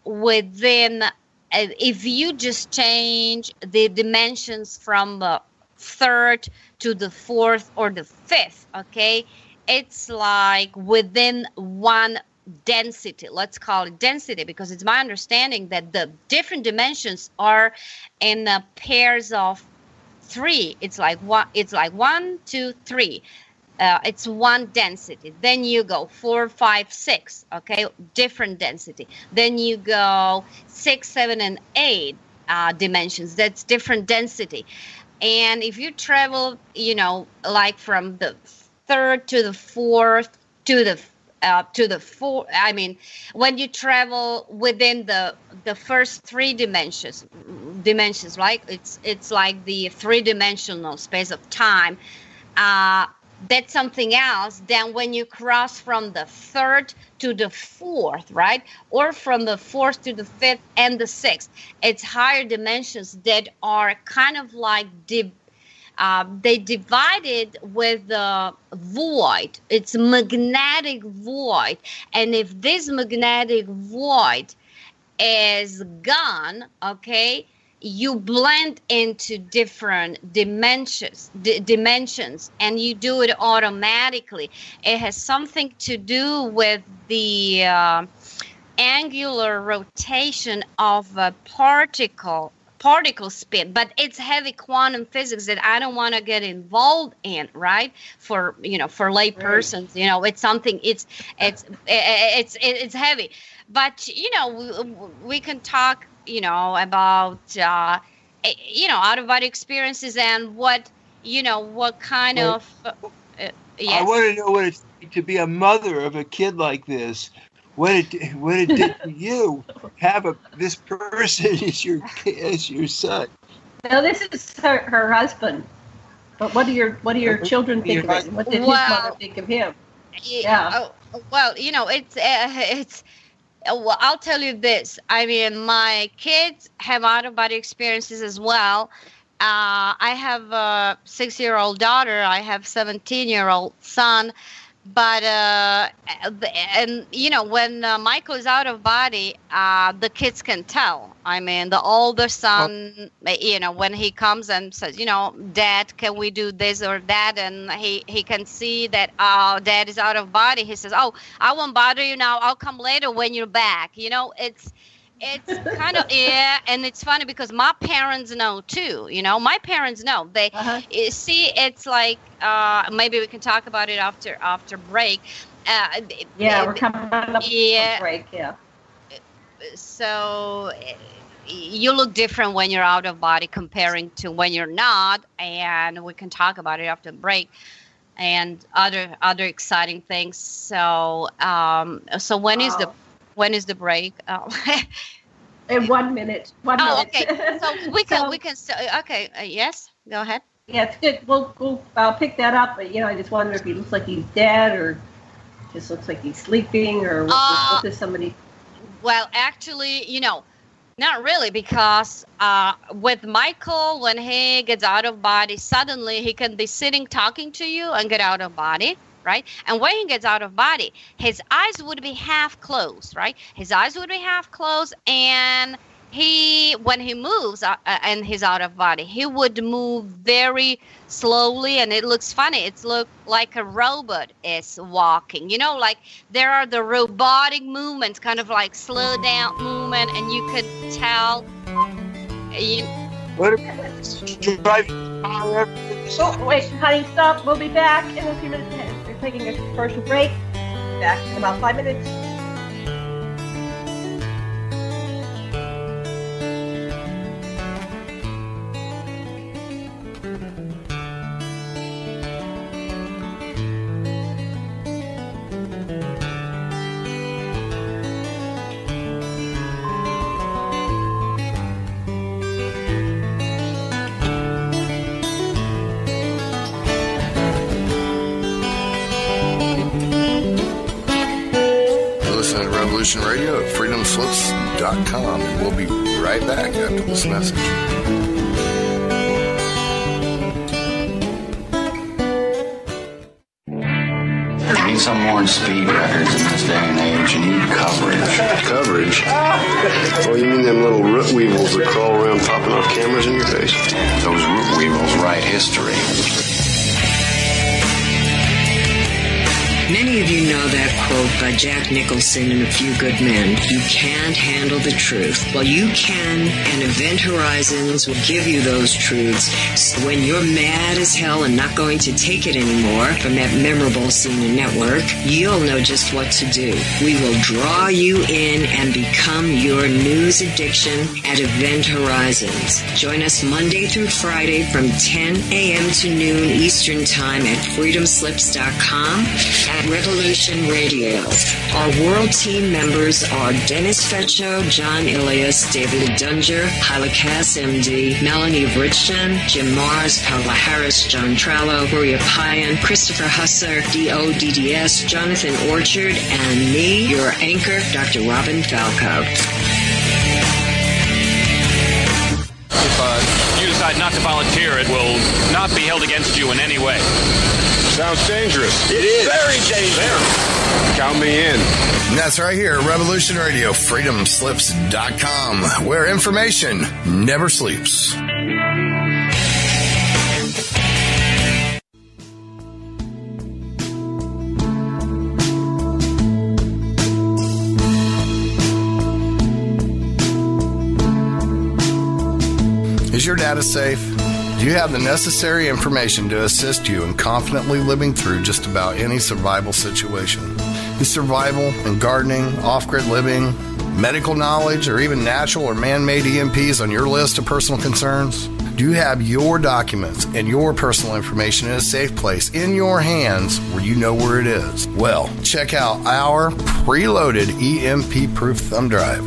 within, if you just change the dimensions from the third to the fourth or the fifth, okay? It's like within one density. Let's call it density, because it's my understanding that the different dimensions are in pairs of 3. It's like 1, 2, 3. It's one density. Then you go 4, 5, 6. Okay, different density. Then you go 6, 7, and 8 dimensions. That's different density. And if you travel, like from the third to the fourth to the fourth, when you travel within the first 3 dimensions, right? It's like the 3-dimensional space of time. That's something else than when you cross from the third to the fourth, right? Or from the fourth to the fifth and the sixth. It's higher dimensions that are kind of like they divided with the void. It's magnetic void. And if this magnetic void is gone, okay, you blend into different dimensions, and you do it automatically. It has something to do with the angular rotation of a particle spin, but it's heavy quantum physics that I don't want to get involved in, right? For lay persons, it's something, it's heavy, but we can talk about out of body experiences and what kind of yes. I want to know what it's like to be a mother of a kid like this. What it did to you have this person as your son. No, this is her husband. But what do your children think of him? What did his mother think of him? Yeah. Well, it's. Well, I'll tell you this. My kids have out-of-body experiences as well. I have a 6-year-old daughter. I have a 17-year-old son. But and you know, when Michael is out of body, the kids can tell. I mean, the older son, you know, when he comes and says, you know, Dad, can we do this or that? And he can see that Dad is out of body. He says, oh, I won't bother you now. I'll come later when you're back. You know, it's kind of, yeah, and it's funny because my parents know too. You know, my parents know. They see. It's like maybe we can talk about it after break. We're coming up on break. Yeah. So you look different when you're out of body comparing to when you're not, and we can talk about it after break and other exciting things. So when is the break? In 1 minute. 1 minute. Oh, okay. So we can. Okay. Yes. Go ahead. Yeah, it's good. We'll pick that up. But you know, I just wonder if he looks like he's dead or just looks like he's sleeping or what does somebody. Well, actually, you know, not really, because with Michael, when he gets out of body, suddenly he can be sitting talking to you and get out of body. Right? And when he gets out of body, his eyes would be half closed, right? His eyes would be half closed, and when he moves and he's out of body, he would move very slowly, and it looks funny. It looks like a robot is walking. You know, like there are the robotic movements, kind of like slow down movement, and you could tell. What if driving? Oh, wait, honey, stop. We'll be back in a few minutes. We're taking a commercial break. Back in about 5 minutes. Radio at freedomslips.com, and we'll be right back after this message. You need some more speed records in this day and age. You need coverage. Coverage? Oh, you mean them little root weevils that crawl around popping off cameras in your face? Those root weevils write history. Many of you know that quote by Jack Nicholson in A Few Good Men. You can't handle the truth. Well, you can, and Event Horizons will give you those truths. So when you're mad as hell and not going to take it anymore from that memorable scene in Network, you'll know just what to do. We will draw you in and become your news addiction at Event Horizons. Join us Monday through Friday from 10 a.m. to noon Eastern Time at freedomslips.com. Revolution Radio. Our world team members are Dennis Fetcho, John Ilias, David Dunger, Hyla Cass, MD, Melanie Vrichton, Jim Mars, Paula Harris, John Trallo, Maria Payan, Christopher Husser, DODDS, Jonathan Orchard, and me, your anchor, Dr. Robin Falco. If you decide not to volunteer, it will not be held against you in any way. Sounds dangerous. It is. Very dangerous. Count me in. And that's right here at Revolution Radio, freedomslips.com, where information never sleeps. Is your data safe? Do you have the necessary information to assist you in confidently living through just about any survival situation? Is survival and gardening, off-grid living, medical knowledge, or even natural or man-made EMPs on your list of personal concerns? Do you have your documents and your personal information in a safe place in your hands where you know where it is? Well, check out our preloaded EMP-proof thumb drive.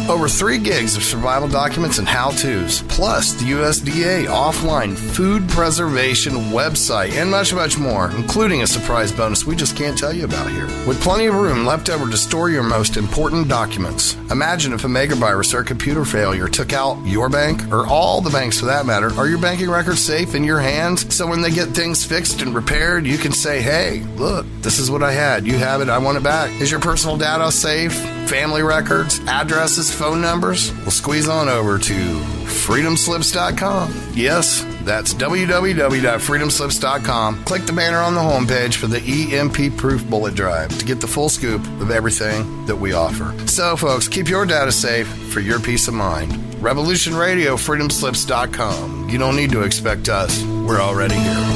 Over 3 gigs of survival documents and how-tos, plus the USDA offline food preservation website, and much, much more, including a surprise bonus we just can't tell you about here. With plenty of room left over to store your most important documents. Imagine if a megavirus or computer failure took out your bank, or all the banks for that matter. Are your banking records safe in your hands? So when they get things fixed and repaired, you can say, hey, look, this is what I had. You have it. I want it back. Is your personal data safe? Family records, addresses, phone numbers? Well, squeeze on over to freedomslips.com. Yes, that's www.freedomslips.com. Click the banner on the homepage for the EMP-proof bullet drive to get the full scoop of everything that we offer. So, folks, keep your data safe for your peace of mind. Revolution Radio, freedomslips.com. You don't need to expect us. We're already here.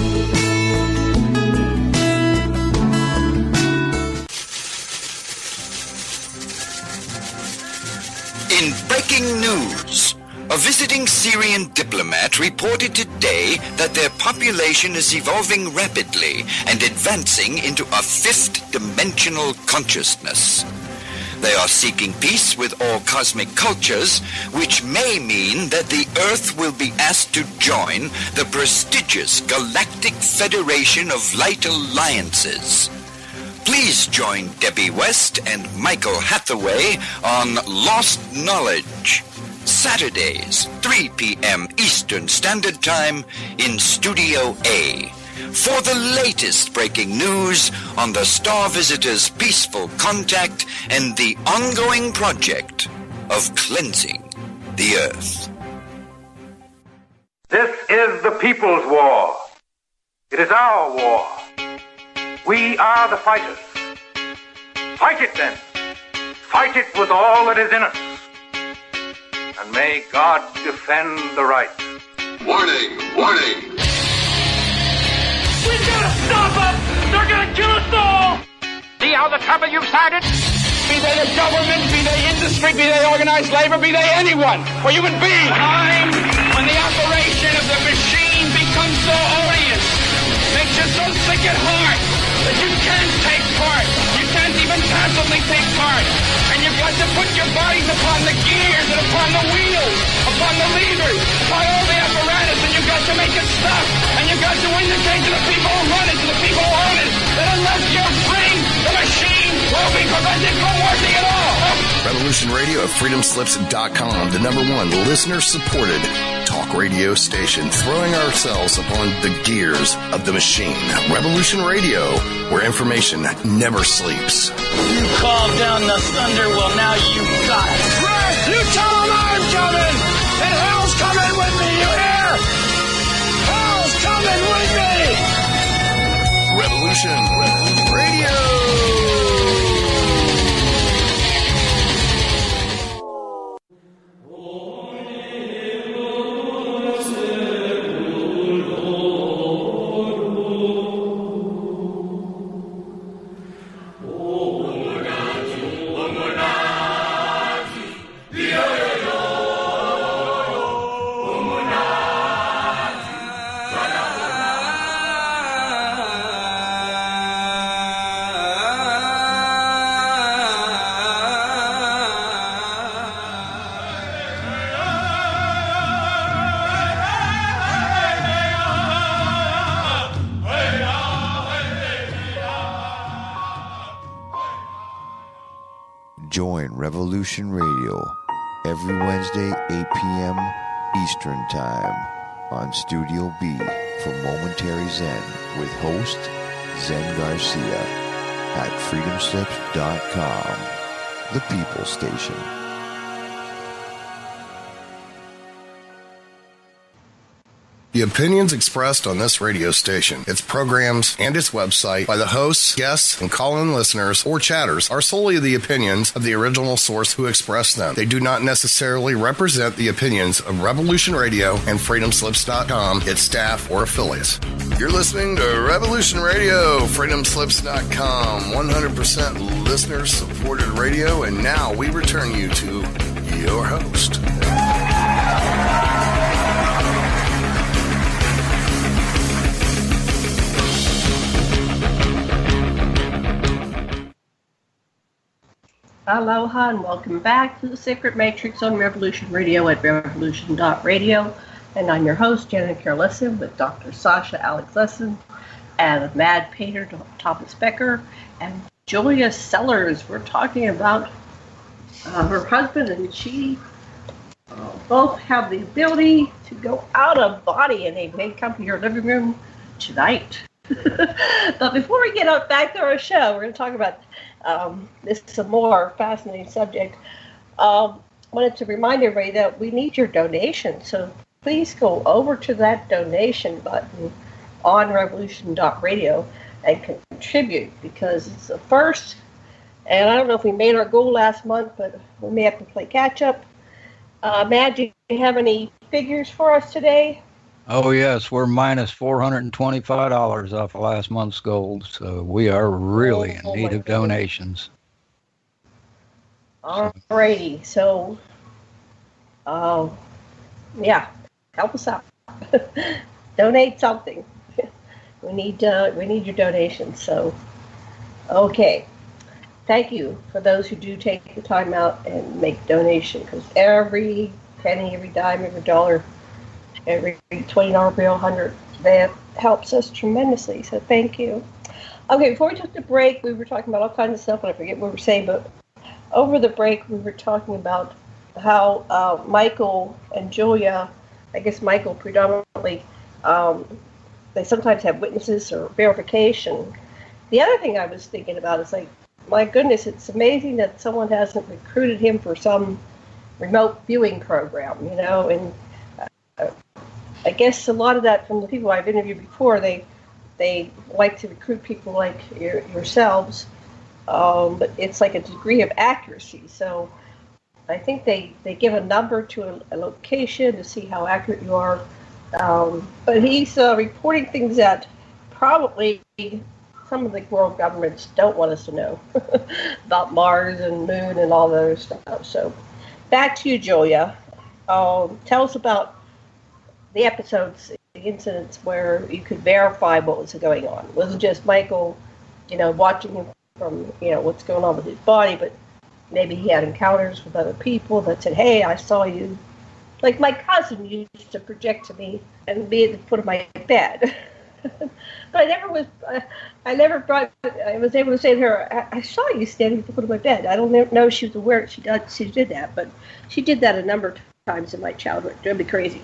In breaking news, a visiting Syrian diplomat reported today that their population is evolving rapidly and advancing into a 5th dimensional consciousness. They are seeking peace with all cosmic cultures, which may mean that the Earth will be asked to join the prestigious Galactic Federation of Light Alliances. Please join Debbie West and Michael Hathaway on Lost Knowledge, Saturdays, 3 p.m. Eastern Standard Time in Studio A, for the latest breaking news on the Star Visitors' peaceful contact and the ongoing project of cleansing the Earth. This is the people's war. It is our war. We are the fighters. Fight it then. Fight it with all that is in us. And may God defend the right. Warning! Warning! We've got to stop them! They're going to kill us all! See how the trouble you've started? Be they the government, be they industry, be they organized labor, be they anyone, or human beings. Time when the operation of the machine becomes so odious, makes you so sick at heart that you can't take part. You can't even passively take part. And you've got to put your bodies upon the gears and upon the wheels, upon the levers, upon all the apparatus, and you've got to make it stop. And you've got to indicate to the people who run it, to the people who own it, that unless you're free, the machine will be prevented from working at all. Revolution Radio at freedomslips.com, the #1 listener-supported talk radio station, throwing ourselves upon the gears of the machine. Revolution Radio, where information never sleeps. You called down the thunder, well now you got it. Right, you tell them I'm coming, and hell's coming with me, you hear? Hell's coming with me! Revolution Radio! Join Revolution Radio every Wednesday, 8 p.m. Eastern Time on Studio B for Momentary Zen with host Zen Garcia at freedomslips.com, the People Station. The opinions expressed on this radio station, its programs, and its website by the hosts, guests, and call-in listeners or chatters are solely the opinions of the original source who expressed them. They do not necessarily represent the opinions of Revolution Radio and freedomslips.com, its staff, or affiliates. You're listening to Revolution Radio, freedomslips.com, 100% listener-supported radio, and now we return you to your host. Aloha and welcome back to the Sacred Matrix on Revolution Radio at revolution.radio. And I'm your host, Janet Lessin, with Dr. Sasha Alex Lessin and Mad Painter Thomas Becker and Julia Sellers. We're talking about her husband and she both have the ability to go out of body, and they may come to your living room tonight. But before we get back to our show, we're going to talk about this is a more fascinating subject. Wanted to remind everybody that we need your donation, so please go over to that donation button on revolution.radio and contribute, because it's the first, and I don't know if we made our goal last month, but we may have to play catch up. Matt, do you have any figures for us today? Oh, yes. We're minus $425 off of last month's gold, so we are really in need of donations. Alrighty. So, yeah, help us out. Donate something. We need your donations. So, okay. Thank you for those who do take the time out and make donation, because every penny, every dime, every dollar, every $20 bill, 100, that helps us tremendously. So thank you. Okay, before we took the break, we were talking about all kinds of stuff, and I forget what we were saying, but over the break, we were talking about how Michael and Julia, I guess Michael predominantly, they sometimes have witnesses or verification. The other thing I was thinking about is, like, my goodness, it's amazing that someone hasn't recruited him for some remote viewing program, and I guess a lot of that from the people I've interviewed before, they like to recruit people like yourselves, but it's like a degree of accuracy. So I think they give a number to a location to see how accurate you are, but he's reporting things that probably some of the world governments don't want us to know about Mars and Moon and all the other stuff. So back to you, Julia. Tell us about the episodes, the incidents where you could verify what was going on. It wasn't just Michael, watching him from, what's going on with his body, but maybe he had encounters with other people that said, hey, I saw you. Like my cousin used to project to me and be at the foot of my bed. But I was able to say to her, I saw you standing at the foot of my bed. I don't know if she was aware she did that, but she did that a number of times in my childhood. It'd be crazy.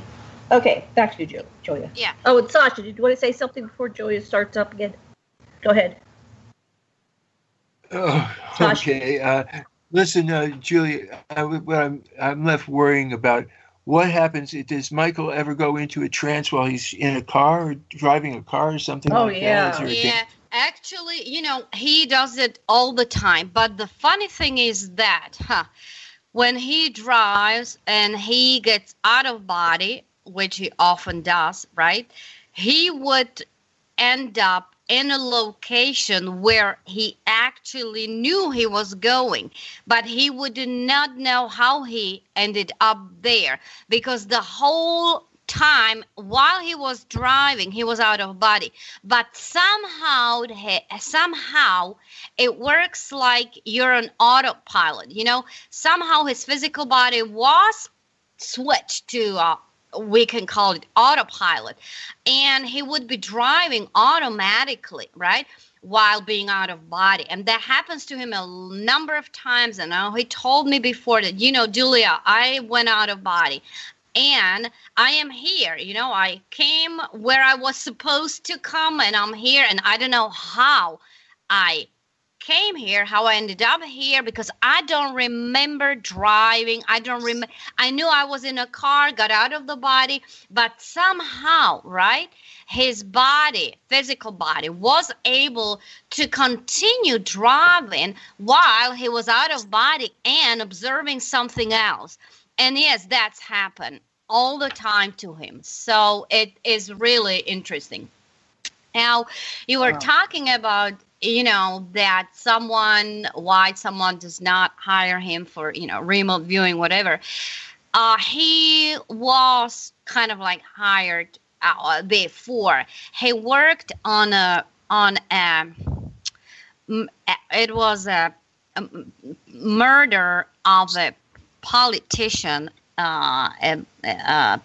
Okay, back to you, Julia. Yeah. Oh, and Sasha, did you want to say something before Julia starts up again? Go ahead. Oh, okay. Listen, Julia, I'm left worrying about what happens. Does Michael ever go into a trance while he's in a car or driving a car or something like that? Yeah. Actually, he does it all the time. But the funny thing is that, when he drives and he gets out of body, which he often does, right? He would end up in a location where he actually knew he was going, but he would not know how he ended up there, because the whole time while he was driving, he was out of body. But somehow it works like you're an autopilot, somehow his physical body was switched to we can call it autopilot, and he would be driving automatically, right, while being out of body. And that happens to him a number of times. And he told me before that, Julia, I went out of body and I am here. I came where I was supposed to come, and I'm here, and I don't know how I came here, how I ended up here, because I don't remember driving. I knew I was in a car, got out of the body, but somehow, right, his body, physical body, was able to continue driving while he was out of body and observing something else. And yes, that's happened all the time to him. So it is really interesting. Now, you were talking about that why someone does not hire him for, remote viewing, whatever. He was kind of like hired before. He worked it was a murder of a politician,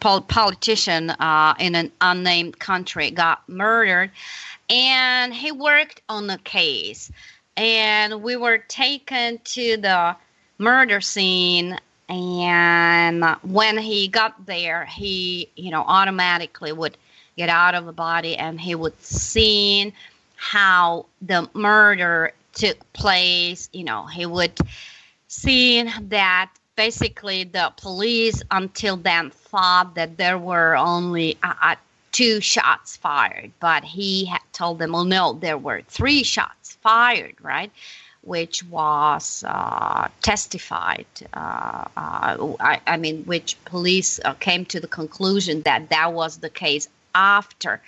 politician in an unnamed country got murdered, and he worked on the case. And we were taken to the murder scene, and when he got there, he, automatically would get out of the body, and he would see how the murder took place. He would see that basically the police until then thought that there were only 2 shots fired, but he had told them, well, no, there were 3 shots fired, right? Which was testified. Which police came to the conclusion that that was the case after.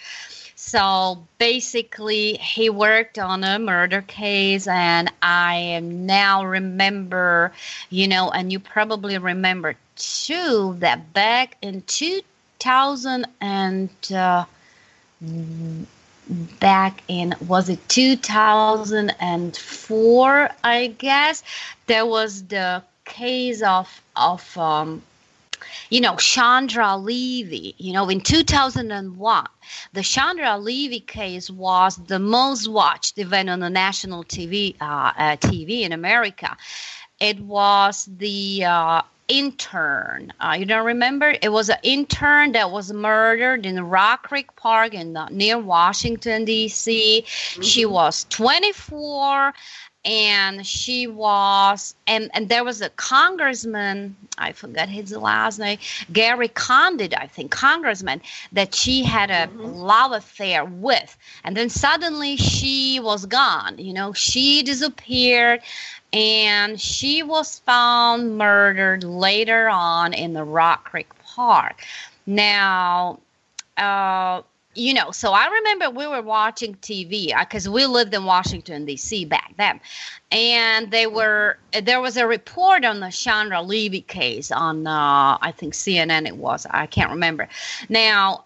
So basically, he worked on a murder case, and I now remember, and you probably remember too, that back in 2004, I guess, there was the case of Chandra Levy. In 2001, the Chandra Levy case was the most watched event on the national TV in America. It was the intern. You don't remember? It was an intern that was murdered in Rock Creek Park near Washington, D.C. Mm-hmm. She was 24, and she was, and there was a congressman, I forgot his last name, Gary Condit, I think, congressman, that she had a love affair with. And then suddenly she was gone. She disappeared. And she was found murdered later on in the Rock Creek Park. Now, so I remember we were watching TV because we lived in Washington, D.C. back then. And there was a report on the Chandra Levy case on, I think CNN it was. I can't remember. Now,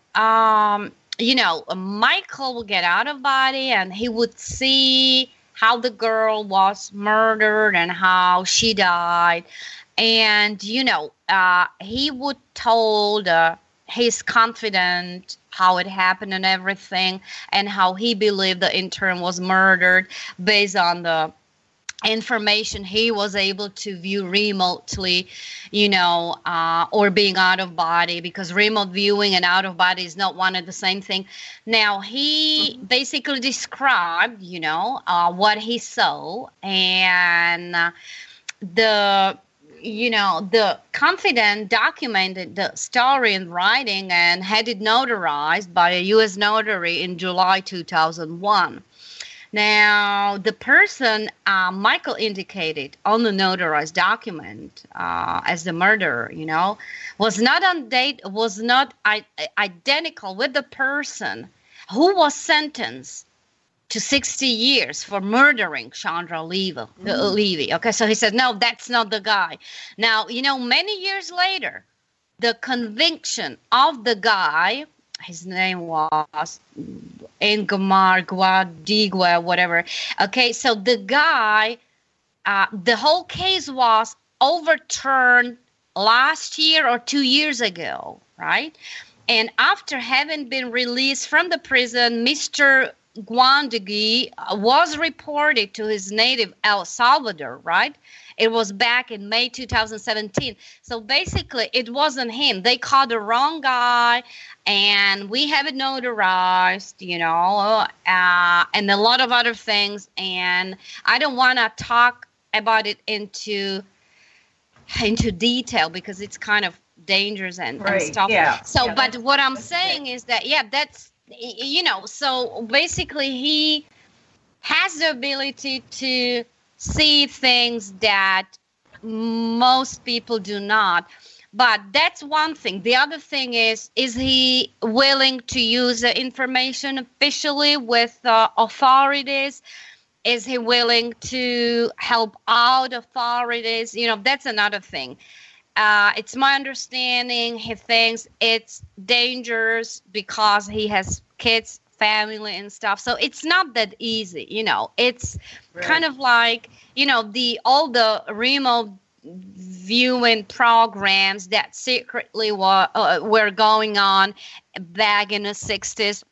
Michael would get out of body and he would see how the girl was murdered and how she died. And, he would told his confidant how it happened and everything, and how he believed the intern was murdered based on the information he was able to view remotely, or being out of body, because remote viewing and out of body is not one and the same thing. Now, he basically described, what he saw, and the confidant documented the story in writing and had it notarized by a U.S. notary in July 2001. Now, the person Michael indicated on the notarized document as the murderer, was not identical with the person who was sentenced to 60 years for murdering Chandra Levy. Okay, so he said, no, that's not the guy. Now, many years later, the conviction of the guy, his name was Ingmar Guadigua, whatever. Okay, so the guy, the whole case was overturned last year or 2 years ago, right? And after having been released from the prison, Mr. Guandigi was reported to his native El Salvador, right? It was back in May 2017. So basically, it wasn't him. They caught the wrong guy, and we have it notarized, and a lot of other things. And I don't want to talk about it into detail because it's kind of dangerous and stuff. Yeah. So, but what I'm saying is that, that's, so basically he has the ability to see things that most people do not. But that's one thing. The other thing is he willing to use the information officially with authorities? Is he willing to help out authorities? That's another thing. It's my understanding he thinks it's dangerous because he has kids, family and stuff. So it's not that easy, It's kind of like, all the remote viewing programs that secretly were going on back in the 60s,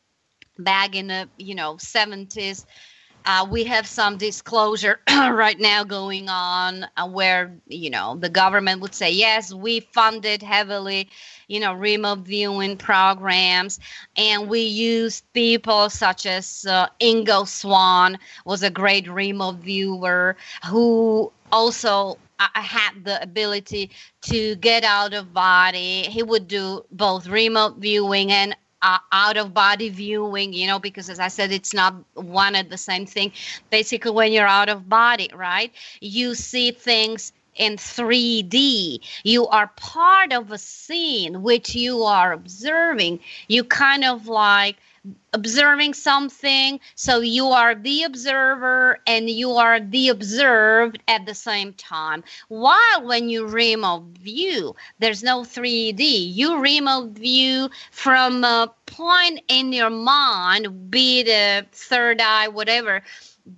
back in the 70s. We have some disclosure right now going on where, the government would say, yes, we funded heavily, remote viewing programs. And we used people such as Ingo Swann was a great remote viewer who also had the ability to get out of body. He would do both remote viewing and out-of-body viewing, because as I said, it's not one and the same thing. Basically, when you're out of body, right, you see things in 3D. You are part of a scene which you are observing. You kind of like observing something, so you are the observer and you are the observed at the same time. While when you remote view, there's no 3D. You remote view from a point in your mind, be it a third eye, whatever.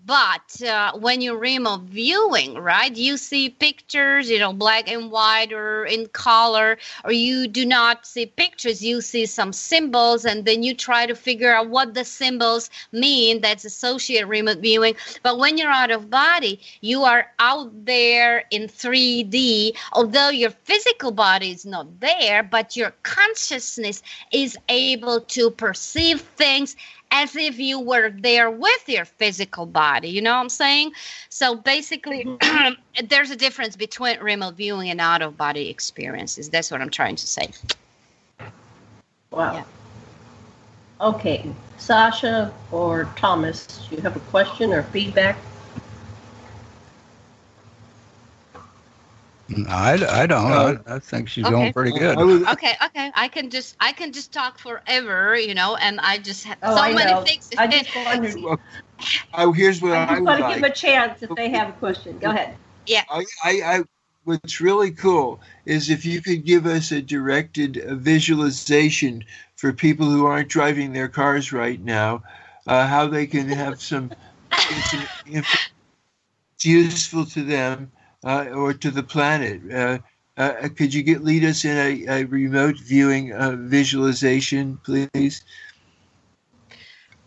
But when you're remote viewing, right, you see pictures, black and white or in color, or you do not see pictures, you see some symbols, and then you try to figure out what the symbols mean that's associated with remote viewing. But when you're out of body, you are out there in 3D, although your physical body is not there, but your consciousness is able to perceive things as if you were there with your physical body. You know what I'm saying? So basically, there's a difference between remote viewing and out-of-body experiences. That's what I'm trying to say. Wow. Yeah. Okay. Sasha or Thomas, do you have a question or feedback? I don't. I think she's doing pretty good. Okay. I can just talk forever, and I just have many things. I just wondered. Here's what I just want to give them a chance if they have a question. Go ahead. Yeah. What's really cool is if you could give us a directed visualization for people who aren't driving their cars right now, how they can have some. It's useful to them. Or to the planet. Could you lead us in a remote viewing visualization, please?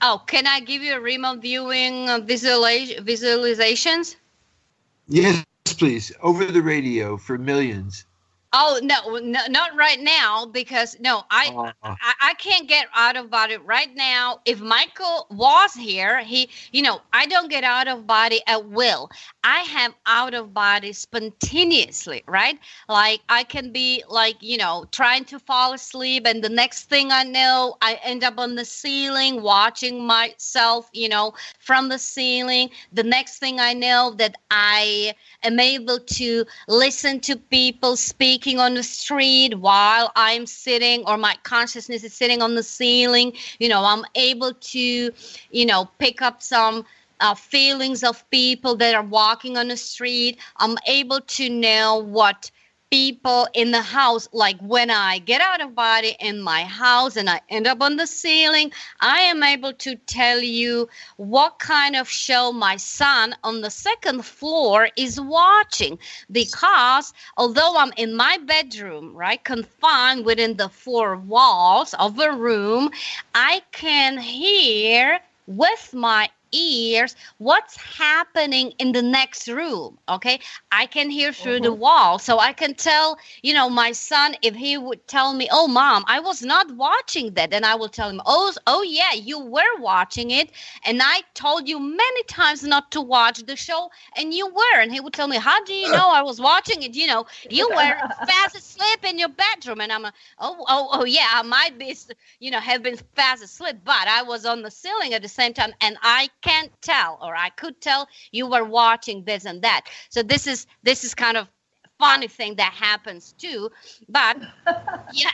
Oh, can I give you a remote viewing visualizations? Yes, please. Over the radio for millions. Oh, no, not right now, because I can't get out of body right now. If Michael was here, I don't get out of body at will. I have out of body spontaneously, right? Like I can be trying to fall asleep, and the next thing I know, I end up on the ceiling watching myself, from the ceiling. The next thing I know that I am able to listen to people speaking on the street while I'm sitting, or my consciousness is sitting on the ceiling. I'm able to, pick up some feelings of people that are walking on the street. I'm able to know what people in the house, like when I get out of body in my house and I end up on the ceiling, I am able to tell you what kind of show my son on the second floor is watching. Because although I'm in my bedroom, right, confined within the four walls of a room, I can hear with my ears what's happening in the next room. Okay, I can hear through the wall, so I can tell my son, if he would tell me, oh mom, I was not watching that, and I will tell him, oh yeah, you were watching it, and I told you many times not to watch the show, and you were. And he would tell me, how do you know I was watching it? You were fast asleep in your bedroom. And I'm oh yeah, I might be have been fast asleep, but I was on the ceiling at the same time, and I can't tell, or I could tell you were watching this and that. So this is kind of funny thing that happens too. But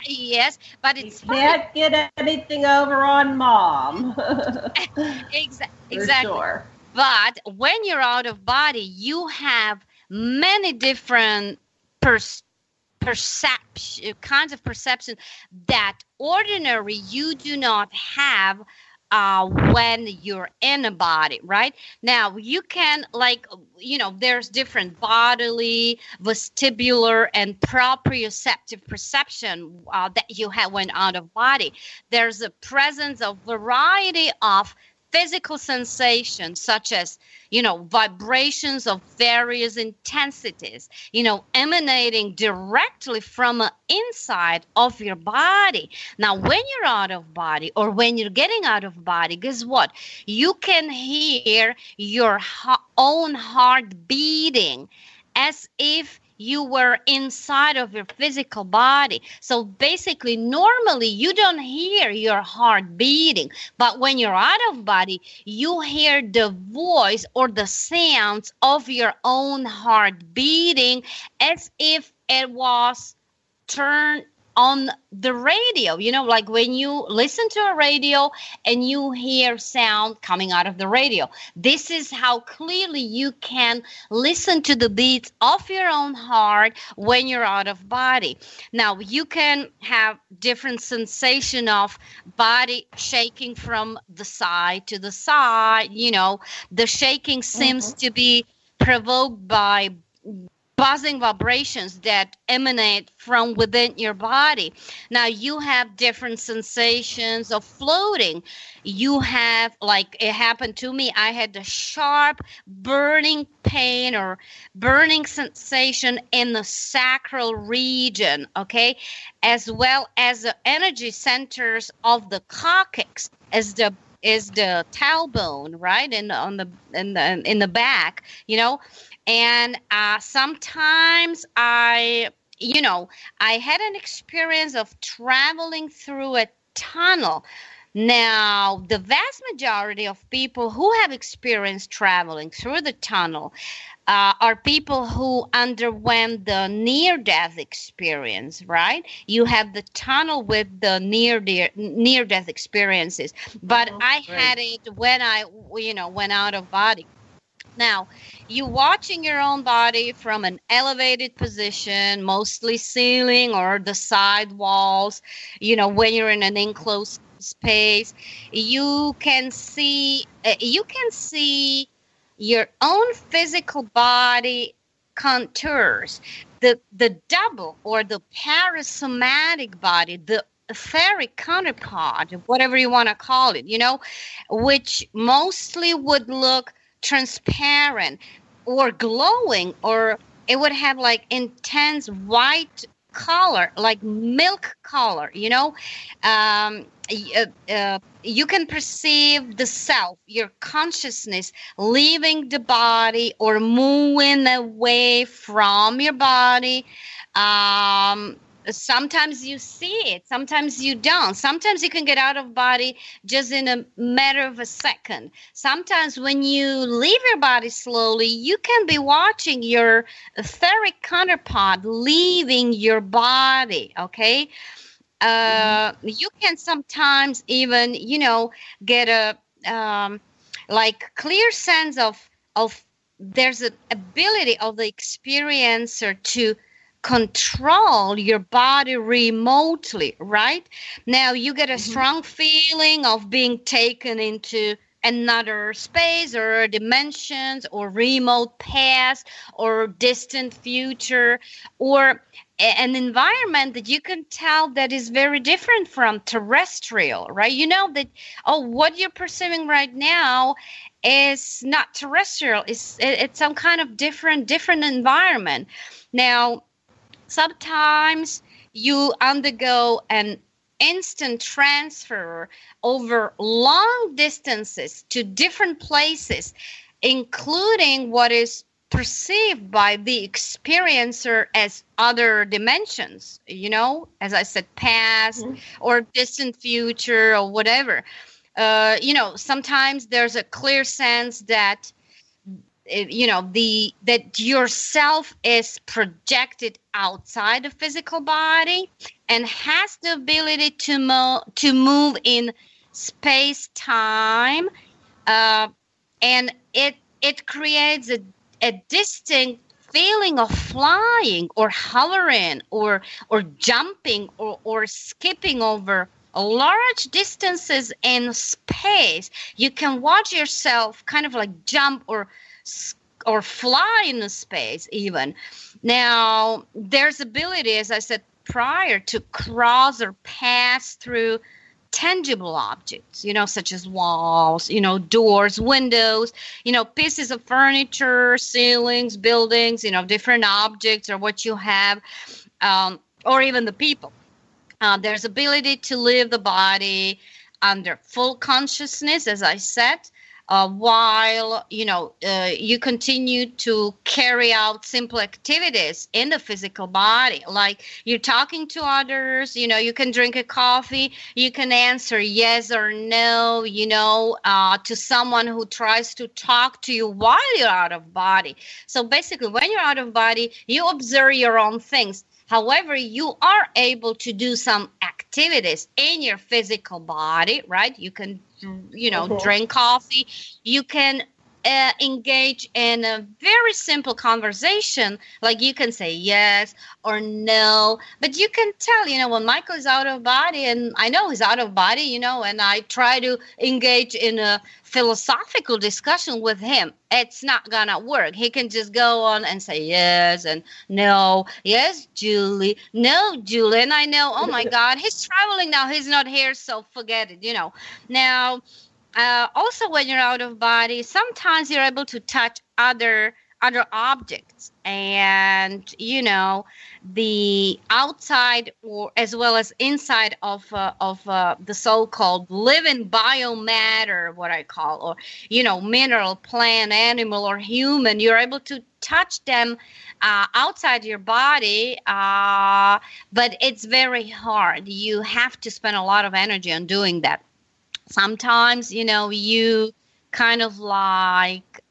yes, but it's funny. Can't get anything over on mom. Exactly. Sure. But when you're out of body, you have many different kinds of perception that ordinary you do not have when you're in a body, right? Now, you can, like, there's different bodily, vestibular, and proprioceptive perception that you have when out of body. There's a presence of variety of physical sensations, such as, vibrations of various intensities, emanating directly from the inside of your body. Now, when you're out of body or when you're getting out of body, guess what? You can hear your own heart beating as if you were inside of your physical body. So basically, normally you don't hear your heart beating, but when you're out of body, you hear the voice or the sounds of your own heart beating as if it was turned on the radio, like when you listen to a radio and you hear sound coming out of the radio. This is how clearly you can listen to the beats of your own heart when you're out of body. Now, you can have different sensation of body shaking from the side to the side. The shaking seems to be provoked by buzzing vibrations that emanate from within your body. Now, you have different sensations of floating. You have, like it happened to me, I had a sharp burning pain or burning sensation in the sacral region, okay, as well as the energy centers of the coccyx, is the tailbone, right, in the back, And sometimes I had an experience of traveling through a tunnel. Now, the vast majority of people who have experienced traveling through the tunnel are people who underwent the near-death experience, right? You have the tunnel with the near-death experiences. But I had it when I, went out of body. Now, you watching your own body from an elevated position, mostly ceiling or the side walls, when you're in an enclosed space, you can see your own physical body contours, the double or the parasomatic body, the etheric counterpart, whatever you want to call it, which mostly would look transparent or glowing, or it would have like intense white color, like milk color, you can perceive the self, your consciousness leaving the body or moving away from your body. Sometimes you see it, sometimes you don't. Sometimes you can get out of body just in a matter of a second. Sometimes when you leave your body slowly, you can be watching your etheric counterpart leaving your body, okay? You can sometimes even, get a clear sense of there's an ability of the experiencer to control your body remotely, right? Now you get a strong feeling of being taken into another space or dimensions or remote past or distant future, or an environment that you can tell that is very different from terrestrial, right? That, what you're perceiving right now is not terrestrial. It's some kind of different environment. Now, sometimes you undergo an instant transfer over long distances to different places, including what is perceived by the experiencer as other dimensions, as I said, past or distant future or whatever. Sometimes there's a clear sense that that yourself is projected outside the physical body and has the ability to move in space-time, and it creates a distinct feeling of flying or hovering or jumping or skipping over large distances in space. You can watch yourself kind of like jump or fly in the space even. Now, there's ability, as I said prior, to cross or pass through tangible objects, such as walls, doors, windows, pieces of furniture, ceilings, buildings, different objects or what you have, or even the people. There's ability to leave the body under full consciousness, as I said, while, you continue to carry out simple activities in the physical body. Like you're talking to others, you can drink a coffee, you can answer yes or no, to someone who tries to talk to you while you're out of body. So basically, when you're out of body, you observe your own things. However, you are able to do some activities in your physical body, right? You can, drink coffee. You can engage in a very simple conversation. Like you can say yes or no, but you can tell, when Michael is out of body, and I know he's out of body, and I try to engage in a philosophical discussion with him, it's not gonna work. He can just go on and say yes and no, yes, Julie, no, Julie, and I know, oh my God, he's traveling now, he's not here, so forget it, Now, also when you're out of body, sometimes you're able to touch other objects, and the outside or as well as inside of the so-called living biomatter, what I call, or mineral, plant, animal, or human. You're able to touch them outside your body, but it's very hard. You have to spend a lot of energy on doing that. Sometimes you kind of like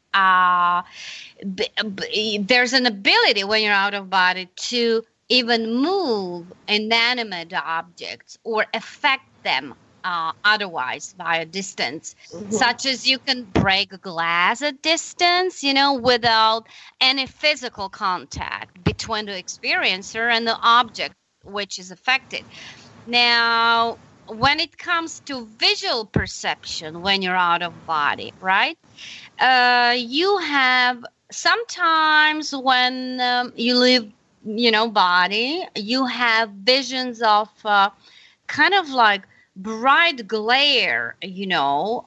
there's an ability when you're out of body to even move inanimate objects or affect them otherwise by a distance, such as you can break glass at distance, without any physical contact between the experiencer and the object which is affected. Now, when it comes to visual perception, when you're out of body, right? You have sometimes when you leave, body, you have visions of kind of like bright glare,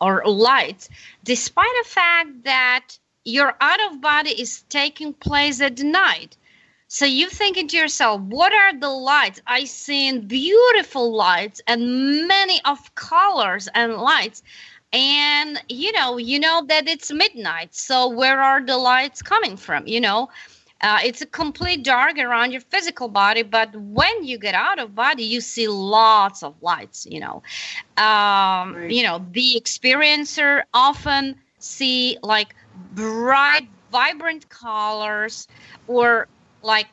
or lights, despite the fact that your out of body is taking place at night. So you're thinking to yourself, what are the lights? I seen beautiful lights and many of colors and lights. And, you know that it's midnight. So where are the lights coming from? It's a complete dark around your physical body. But when you get out of body, you see lots of lights, Right. The experiencer often see like bright, vibrant colors or like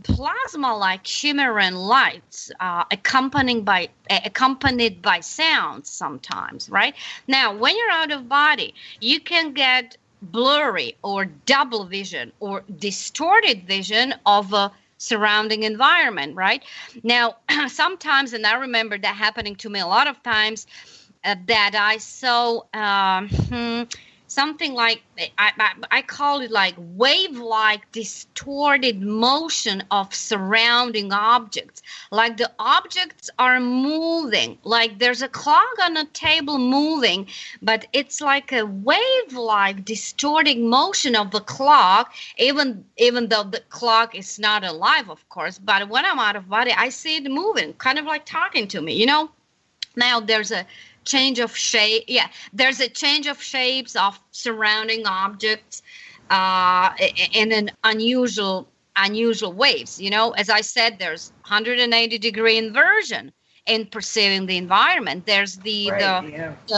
plasma-like shimmering lights, accompanied by sounds sometimes, right? Now, when you're out of body, you can get blurry or double vision or distorted vision of a surrounding environment, right? Now, sometimes, and I remember that happening to me a lot of times, that I saw something like, I call it like wave-like distorted motion of surrounding objects. Like the objects are moving, like there's a clock on a table moving, but it's like a wave-like distorting motion of the clock, even though the clock is not alive, of course. But when I'm out of body, I see it moving, kind of like talking to me, Now there's a change of shape. Yeah, there's a change of shapes of surrounding objects in an unusual waves. As I said, there's 180-degree inversion in perceiving the environment. There's the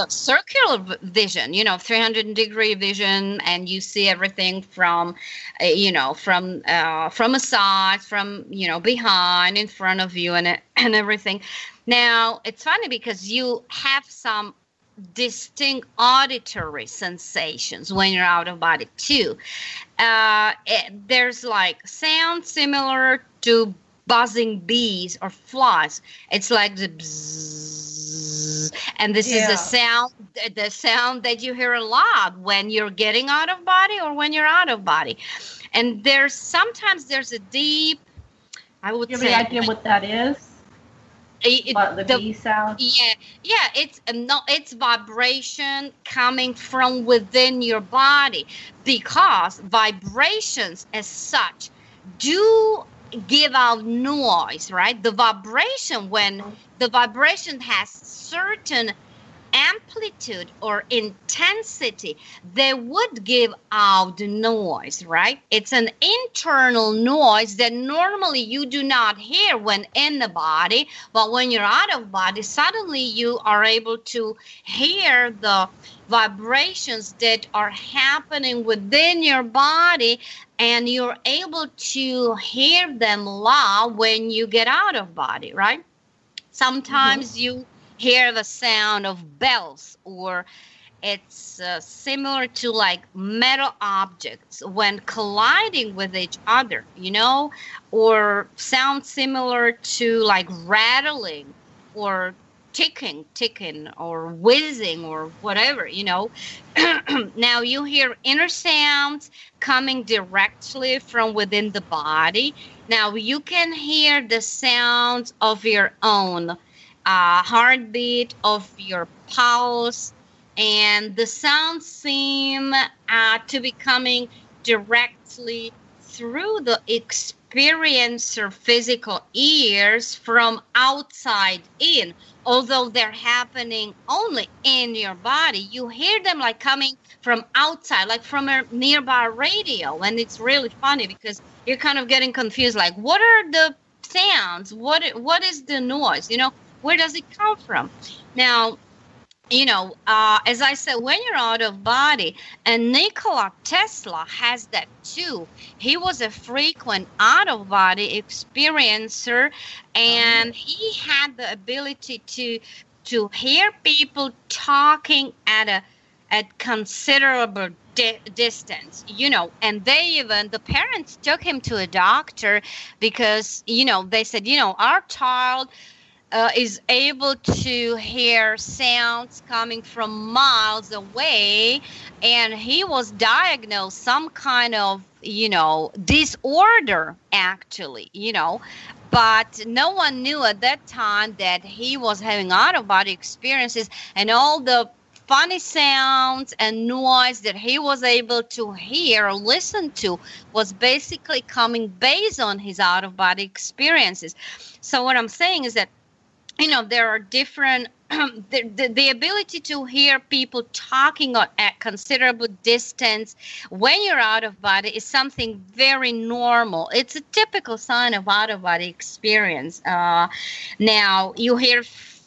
circular vision, 300-degree vision, and you see everything from a side, from behind, in front of you, and everything. Now, it's funny because you have some distinct auditory sensations when you're out of body too. There's like sound similar to buzzing bees or flies. It's like the bzzz, And this is the sound that you hear a lot when you're getting out of body or when you're out of body. And sometimes there's a deep, I would say. Do you have any idea what that is? The B sound? Yeah, it's vibration coming from within your body, because vibrations as such do give out noise, right? The vibration, when the vibration has certain amplitude or intensity, they would give out noise, right? It's an internal noise that normally you do not hear when in the body, but when you're out of body, suddenly you are able to hear the vibrations that are happening within your body, and you're able to hear them loud when you get out of body, right? Sometimes you hear the sound of bells, or it's similar to like metal objects when colliding with each other, or sound similar to like rattling or ticking or whizzing or whatever, Now you hear inner sounds coming directly from within the body. Now you can hear the sounds of your own heartbeat, of your pulse, and the sounds seem to be coming directly through the experiencer physical ears from outside in. Although they're happening only in your body, you hear them like coming from outside, like from a nearby radio. And it's really funny because you're kind of getting confused, like, what are the sounds? What is the noise? Where does it come from? Now, as I said, when you're out of body, and Nikola Tesla has that too. He was a frequent out-of-body experiencer, and he had the ability to hear people talking at considerable distance, and the parents took him to a doctor because, they said, our child is able to hear sounds coming from miles away, and he was diagnosed some kind of, disorder, actually, but no one knew at that time that he was having out-of-body experiences, and all the funny sounds and noise that he was able to hear or listen to was basically coming based on his out-of-body experiences. So what I'm saying is that there are different, the ability to hear people talking at considerable distance when you're out of body is something very normal. It's a typical sign of out-of-body experience. Now, you hear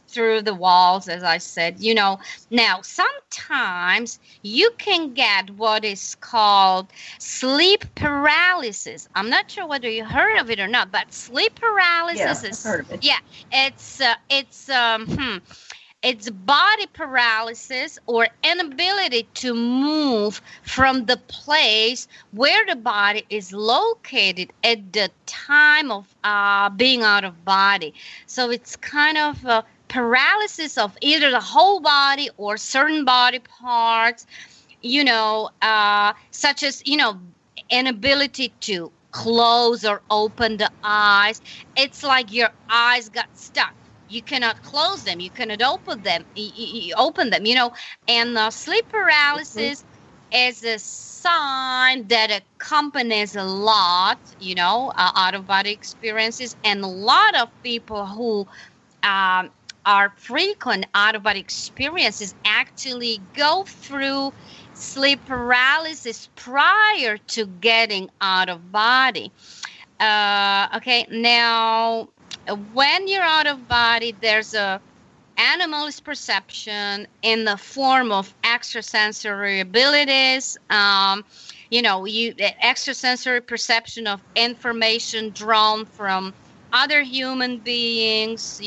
through the walls, as I said, Now, sometimes you can get what is called sleep paralysis. I'm not sure whether you heard of it or not, but sleep paralysis is... I've heard of it. Yeah, it's body paralysis or inability to move from the place where the body is located at the time of being out of body. So it's kind of paralysis of either the whole body or certain body parts, such as, inability to close or open the eyes. It's like your eyes got stuck. You cannot close them. You cannot open them. And sleep paralysis is a sign that accompanies a lot, out-of-body experiences. And a lot of people who are frequent out-of-body experiences actually go through sleep paralysis prior to getting out of body. Okay, now, when you're out of body, there's a anomalous perception in the form of extrasensory abilities. Extrasensory perception of information drawn from other human beings,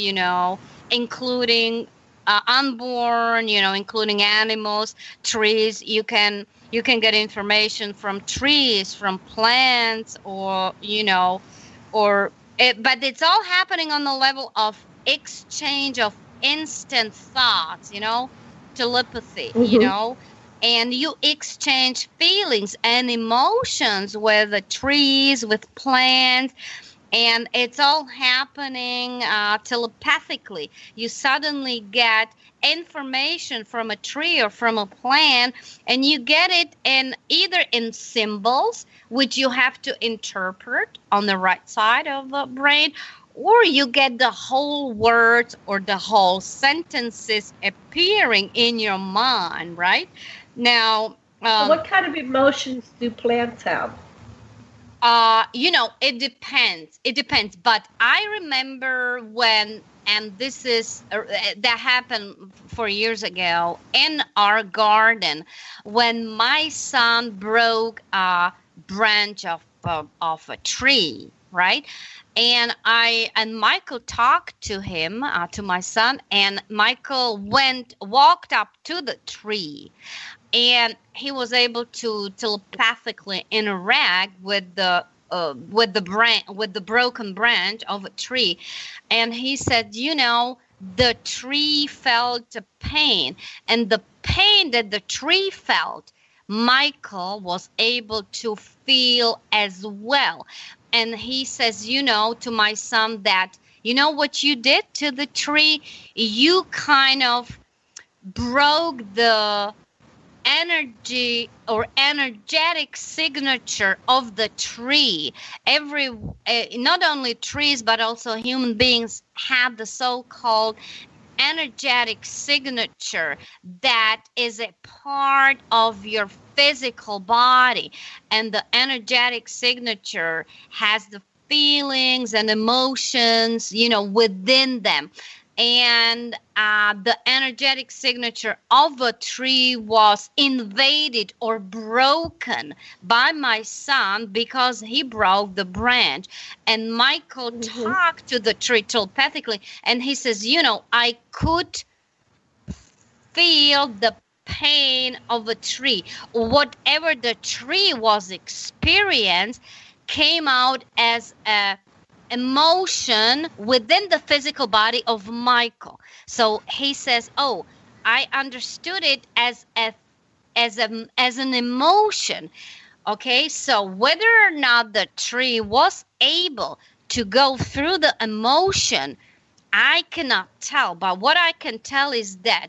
including unborn, including animals, trees. You can get information from trees, from plants, but it's all happening on the level of exchange of instant thoughts, telepathy, and you exchange feelings and emotions with the trees, with plants, and it's all happening telepathically. You suddenly get information from a tree or from a plant, and you get it either in symbols, which you have to interpret on the right side of the brain, or you get the whole words or the whole sentences appearing in your mind, right? Now, what kind of emotions do plants have? It depends. It depends. But I remember when, and this is, that happened 4 years ago in our garden, when my son broke a branch of a tree, right? And Michael talked to him, to my son, and Michael walked up to the tree, and he was able to telepathically interact with the broken branch of a tree, and he said, the tree felt a pain, and the pain that the tree felt, Michael was able to feel as well. And he says, to my son, that, what you did to the tree, you kind of broke the energy or energetic signature of the tree. Not only trees, but also human beings have the so-called energetic signature that is a part of your physical body, and the energetic signature has the feelings and emotions, within them. And the energetic signature of a tree was invaded or broken by my son because he broke the branch. And Michael talked to the tree telepathically, and he says, I could feel the pain of a tree. Whatever the tree was experienced came out as a emotion within the physical body of Michael. So he says, I understood it as an emotion. Okay, so whether or not the tree was able to go through the emotion, I cannot tell. But what I can tell is that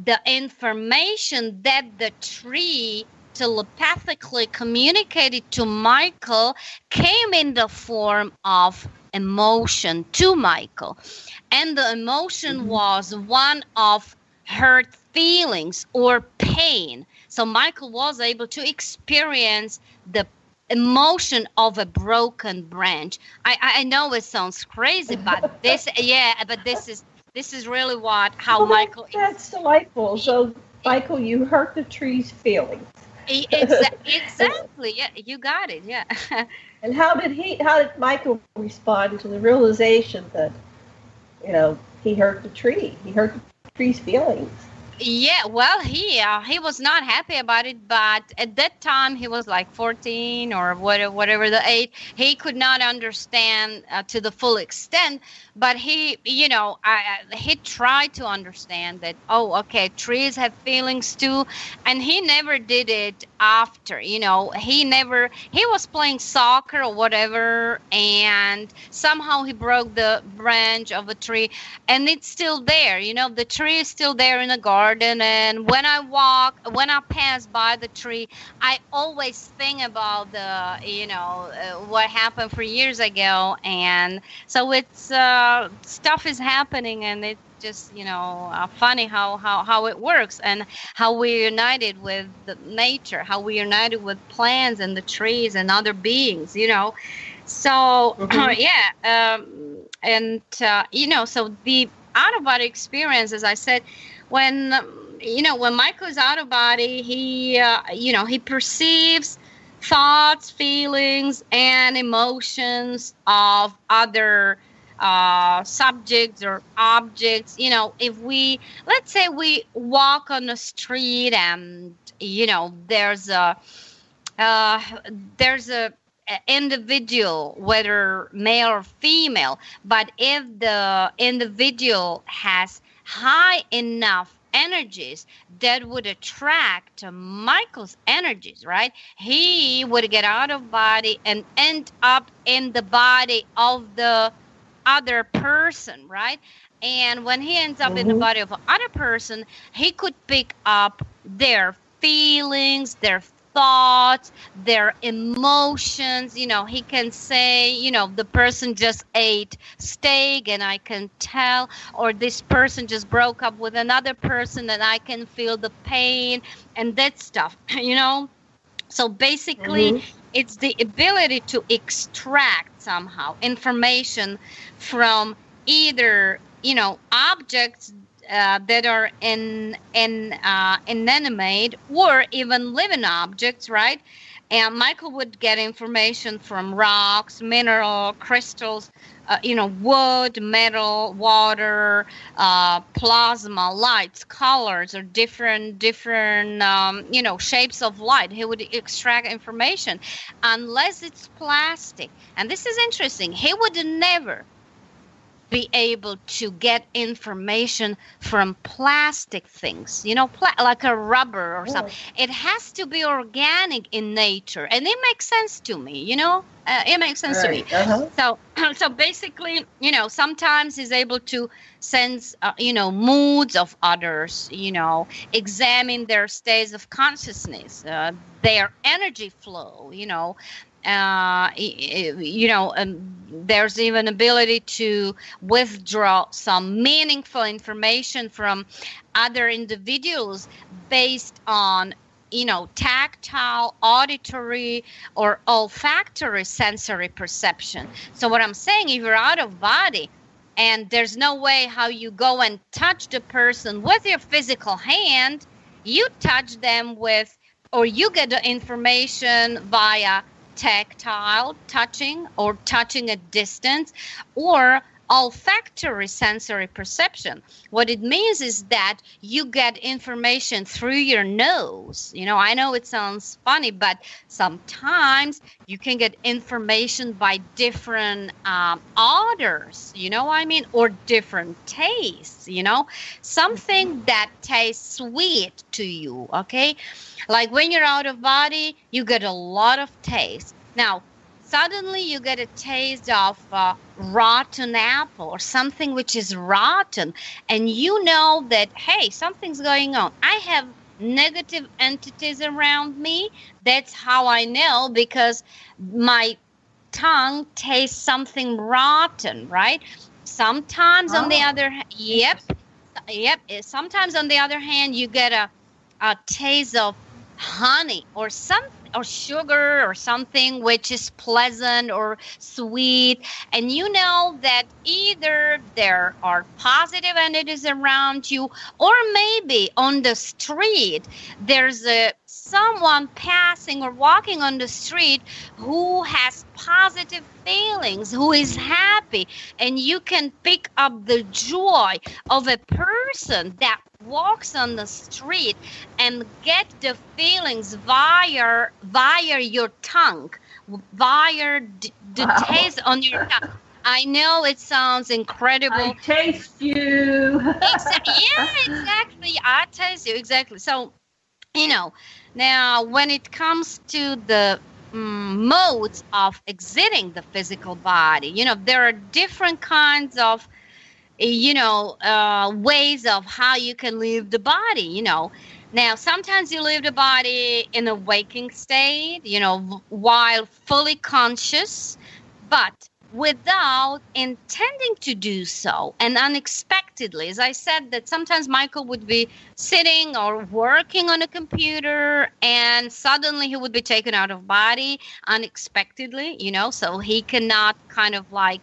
the information that the tree telepathically communicated to Michael came in the form of emotion to Michael. And the emotion was one of hurt feelings or pain. So Michael was able to experience the emotion of a broken branch. I know it sounds crazy, but this is really how Michael. That's delightful. So, Michael, you hurt the tree's feelings. Exactly. Yeah, you got it. Yeah. And how did Michael respond to the realization that, he hurt the tree? He hurt the tree's feelings. Yeah, well, he was not happy about it, but at that time he was like 14 or whatever the age. He could not understand to the full extent, but he tried to understand that, trees have feelings too, and he never did it after. He was playing soccer or whatever, and somehow he broke the branch of a tree, and it's still there. The tree is still there in the garden. And when I pass by the tree, I always think about what happened 4 years ago. And so it's stuff is happening, and it's just funny how it works, and how we're united with the nature, how we're united with plants and the trees and other beings. So so the out-of-body experience, as I said, when Michael is out of body, he perceives thoughts, feelings, and emotions of other subjects or objects. Let's say we walk on the street, and there's a individual, whether male or female, but if the individual has high enough energies that would attract Michael's energies, right? He would get out of body and end up in the body of the other person, right? And when he ends up in the body of another person, he could pick up their feelings, their thoughts, their emotions. You know, he can say, you know, the person just ate steak and I can tell, or this person just broke up with another person and I can feel the pain and that stuff, you know. So basically, it's the ability to extract somehow information from either, you know, objects that are inanimate or even living objects, right? And Michael would get information from rocks, mineral, crystals, you know, wood, metal, water, plasma, lights, colors, or different, you know, shapes of light. He would extract information unless it's plastic. And this is interesting. He would never be able to get information from plastic things, you know, like a rubber or something. It has to be organic in nature, and it makes sense to me, you know. It makes sense to me. So basically, you know, sometimes he's able to sense, you know, moods of others, you know, examine their states of consciousness, their energy flow, you know. You know, there's even ability to withdraw some meaningful information from other individuals based on, you know, tactile, auditory, or olfactory sensory perception. So what I'm saying, if you're out of body and there's no way how you go and touch the person with your physical hand, you touch them with, or you get the information via tactile touching or touching at distance or olfactory sensory perception. What it means is that you get information through your nose. You know, I know it sounds funny, but sometimes you can get information by different odors, you know what I mean, or different tastes, you know, something that tastes sweet to you, okay? Like when you're out of body, you get a lot of taste. Now, suddenly you get a taste of rotten apple or something which is rotten, and you know that, hey, something's going on. I have negative entities around me. That's how I know, because my tongue tastes something rotten, right? Sometimes on the other hand, yep. Sometimes on the other hand, you get a taste of honey or something, or sugar or something which is pleasant or sweet, and you know that either there are positive entities around you, or maybe on the street there's someone passing or walking on the street who has positive feelings, who is happy, and you can pick up the joy of a person that walks on the street and get the feelings via your tongue, via the taste on your tongue. I know it sounds incredible. I taste you. Yeah, exactly. I taste you, exactly. So, you know, now when it comes to the modes of exiting the physical body, you know, there are different kinds of, you know, ways of how you can leave the body, you know. Now, sometimes you leave the body in a waking state, you know, while fully conscious, but without intending to do so, and unexpectedly. As I said, that sometimes Michael would be sitting or working on a computer and suddenly he would be taken out of body unexpectedly, you know, so he cannot kind of like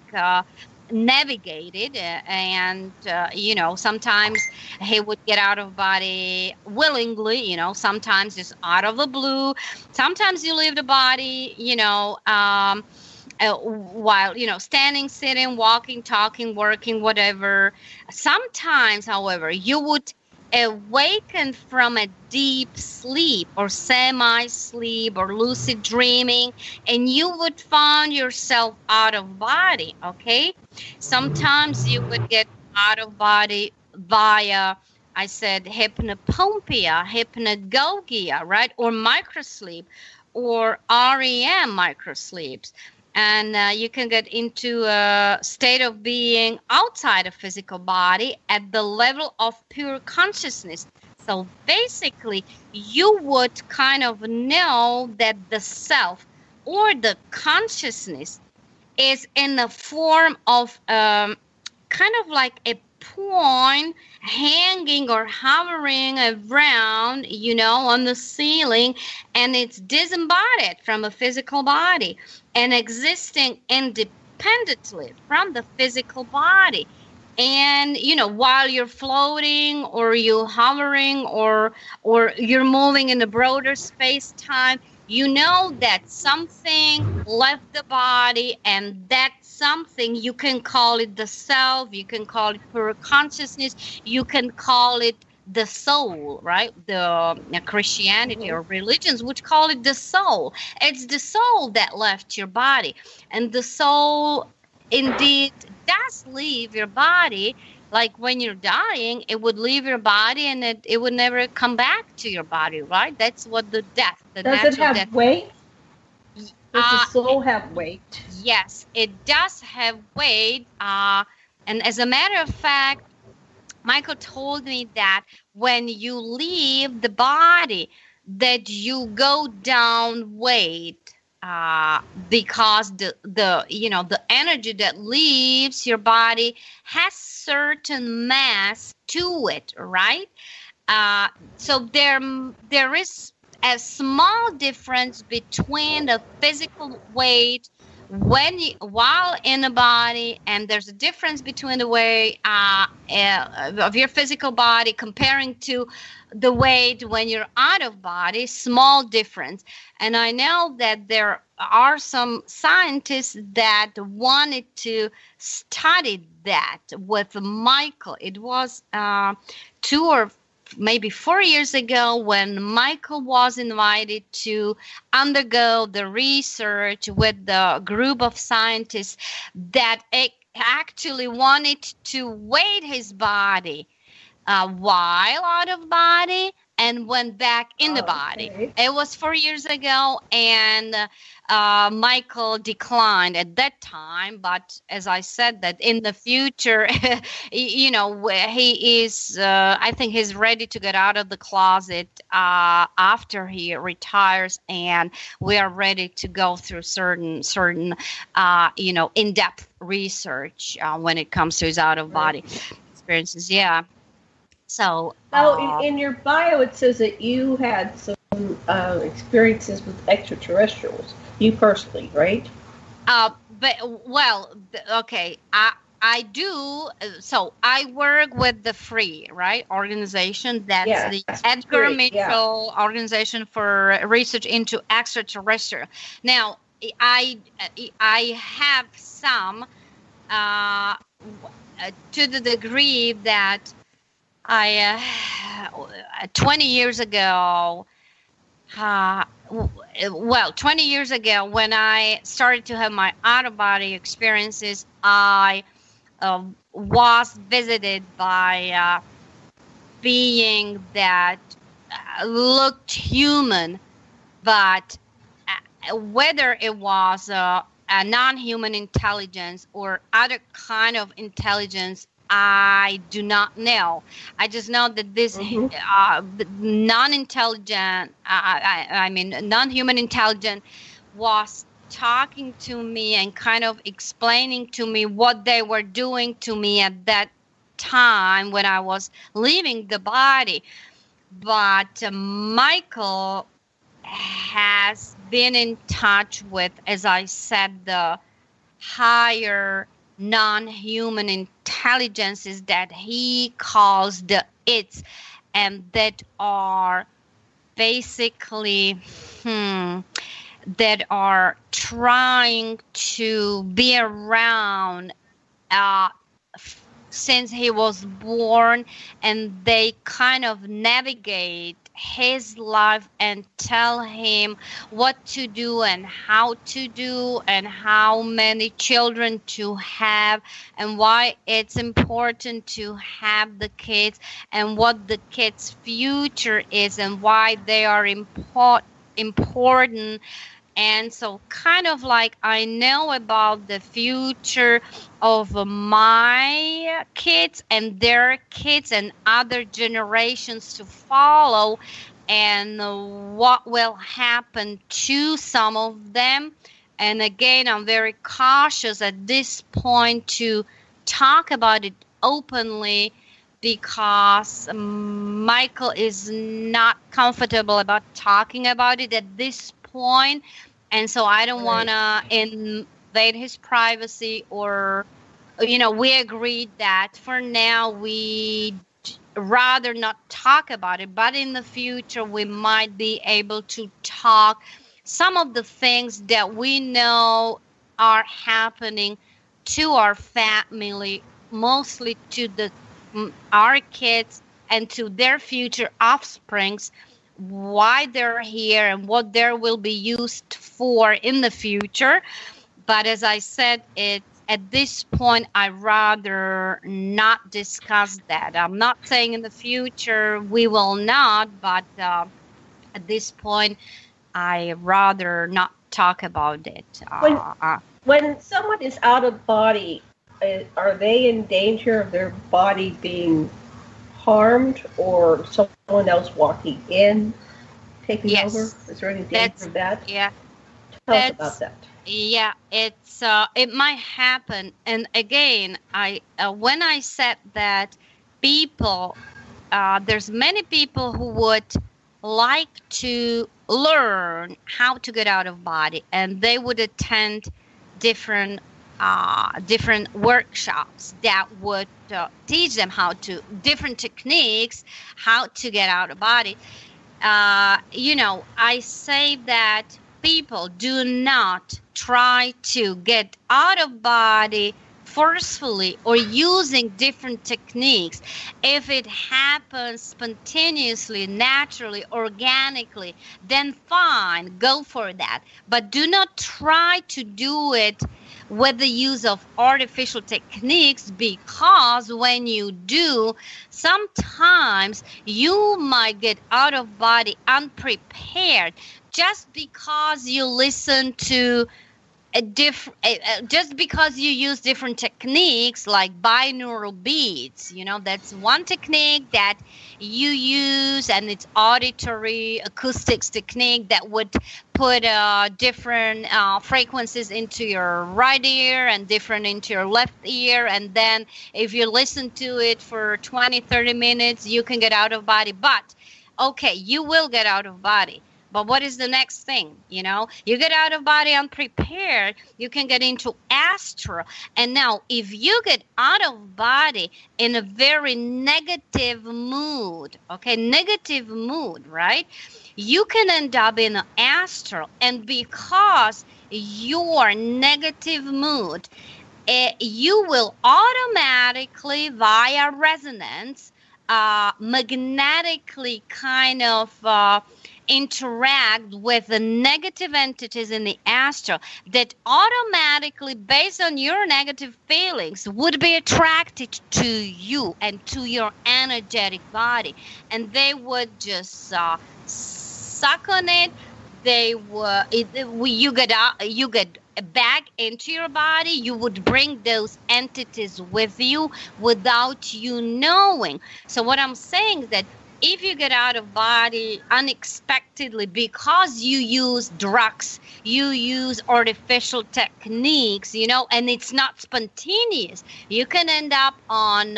navigate it, and you know, sometimes he would get out of body willingly, you know, sometimes just out of the blue. Sometimes you leave the body, you know, while, you know, standing, sitting, walking, talking, working, whatever. Sometimes, however, you would awaken from a deep sleep or semi-sleep or lucid dreaming, and you would find yourself out of body, okay? Sometimes you would get out of body via, I said, hypnopompia, hypnagogia, right? Or microsleep, or REM microsleeps. And you can get into a state of being outside of physical body at the level of pure consciousness. So basically, you would kind of know that the self or the consciousness is in the form of kind of like a point hanging or hovering around, on the ceiling, and it's disembodied from a physical body and existing independently from the physical body. And, while you're floating or you're hovering or you're moving in a broader space-time, you know that something left the body, and that something, you can call it the self, you can call it pure consciousness, you can call it the soul, right? The Christianity or religions would call it the soul. It's the soul that left your body. And the soul indeed does leave your body. Like when you're dying, it would leave your body and it would never come back to your body, right? That's what the death, the natural death. Does it have weight? Does the soul have weight? Yes, it does have weight. And as a matter of fact, Michael told me that when you leave the body, that you go down weight. Because the energy that leaves your body has certain mass to it, right? So there is a small difference between the physical weight while in the body, and there's a difference between the weight of your physical body comparing to the weight when you're out of body. Small difference. And I know that there are some scientists that wanted to study that with Michael. It was 2 or maybe 4 years ago when Michael was invited to undergo the research with the group of scientists that actually wanted to weight his body while out of body and went back in the body. Okay. It was 4 years ago, and Michael declined at that time. But as I said, that in the future, he is, I think he's ready to get out of the closet after he retires, and we are ready to go through certain in-depth research when it comes to his out-of-body experiences. Yeah. So, in your bio, it says that you had some experiences with extraterrestrials. You personally, right? Okay. I do. So I work with the FREE, right, organization. That's the Edgar Mitchell Organization for Research into Extraterrestrial. Now, I have some to the degree that 20 years ago, 20 years ago, when I started to have my out-of-body experiences, I was visited by a being that looked human, but whether it was a non-human intelligence or other kind of intelligence, I do not know. I just know that this non-intelligent, non-human intelligent was talking to me and kind of explaining to me what they were doing to me at that time when I was leaving the body. But Michael has been in touch with, as I said, the higher non-human intelligences that he calls the its, and that are basically that are trying to be around since he was born, and they kind of navigate his life and tell him what to do and how to do and how many children to have and why it's important to have the kids and what the kids' future is and why they are important. And so kind of like I know about the future of my kids and their kids and other generations to follow and what will happen to some of them. And again, I'm very cautious at this point to talk about it openly because Michael is not comfortable about talking about it at this point. And so I don't want to invade his privacy or, we agreed that for now we rather not talk about it. But in the future, we might be able to talk some of the things that we know are happening to our family, mostly to our kids and to their future offsprings, why they're here and what they will be used for in the future. But as I said, at this point, I'd rather not discuss that. I'm not saying in the future we will not, but at this point, I rather not talk about it. When someone is out of body, are they in danger of their body being harmed or someone else walking in, taking over? Is there any danger of that? Yeah. Tell us about that. Yeah, it might happen. And again, when I said that people, there's many people who would like to learn how to get out of body, and they would attend different workshops that would teach them different techniques, how to get out of body. I say that people do not try to get out of body forcefully or using different techniques. If it happens spontaneously, naturally, organically, then fine, go for that. But do not try to do it with the use of artificial techniques, because when you do, sometimes you might get out of body unprepared just because you listen to just because you use different techniques like binaural beats. That's one technique that you use, and it's auditory acoustics technique that would put different frequencies into your right ear and different into your left ear, and then if you listen to it for 20-30 minutes, you can get out of body. But okay, you will get out of body. But what is the next thing? You get out of body unprepared, you can get into astral. And now, if you get out of body in a very negative mood, right? You can end up in an astral. And because your negative mood, you will automatically, via resonance, magnetically kind of interact with the negative entities in the astral that automatically, based on your negative feelings, would be attracted to you and to your energetic body, and they would just suck on it. You get back into your body. You would bring those entities with you without you knowing. So what I'm saying is that if you get out of body unexpectedly because you use drugs, you use artificial techniques, and it's not spontaneous, you can end up on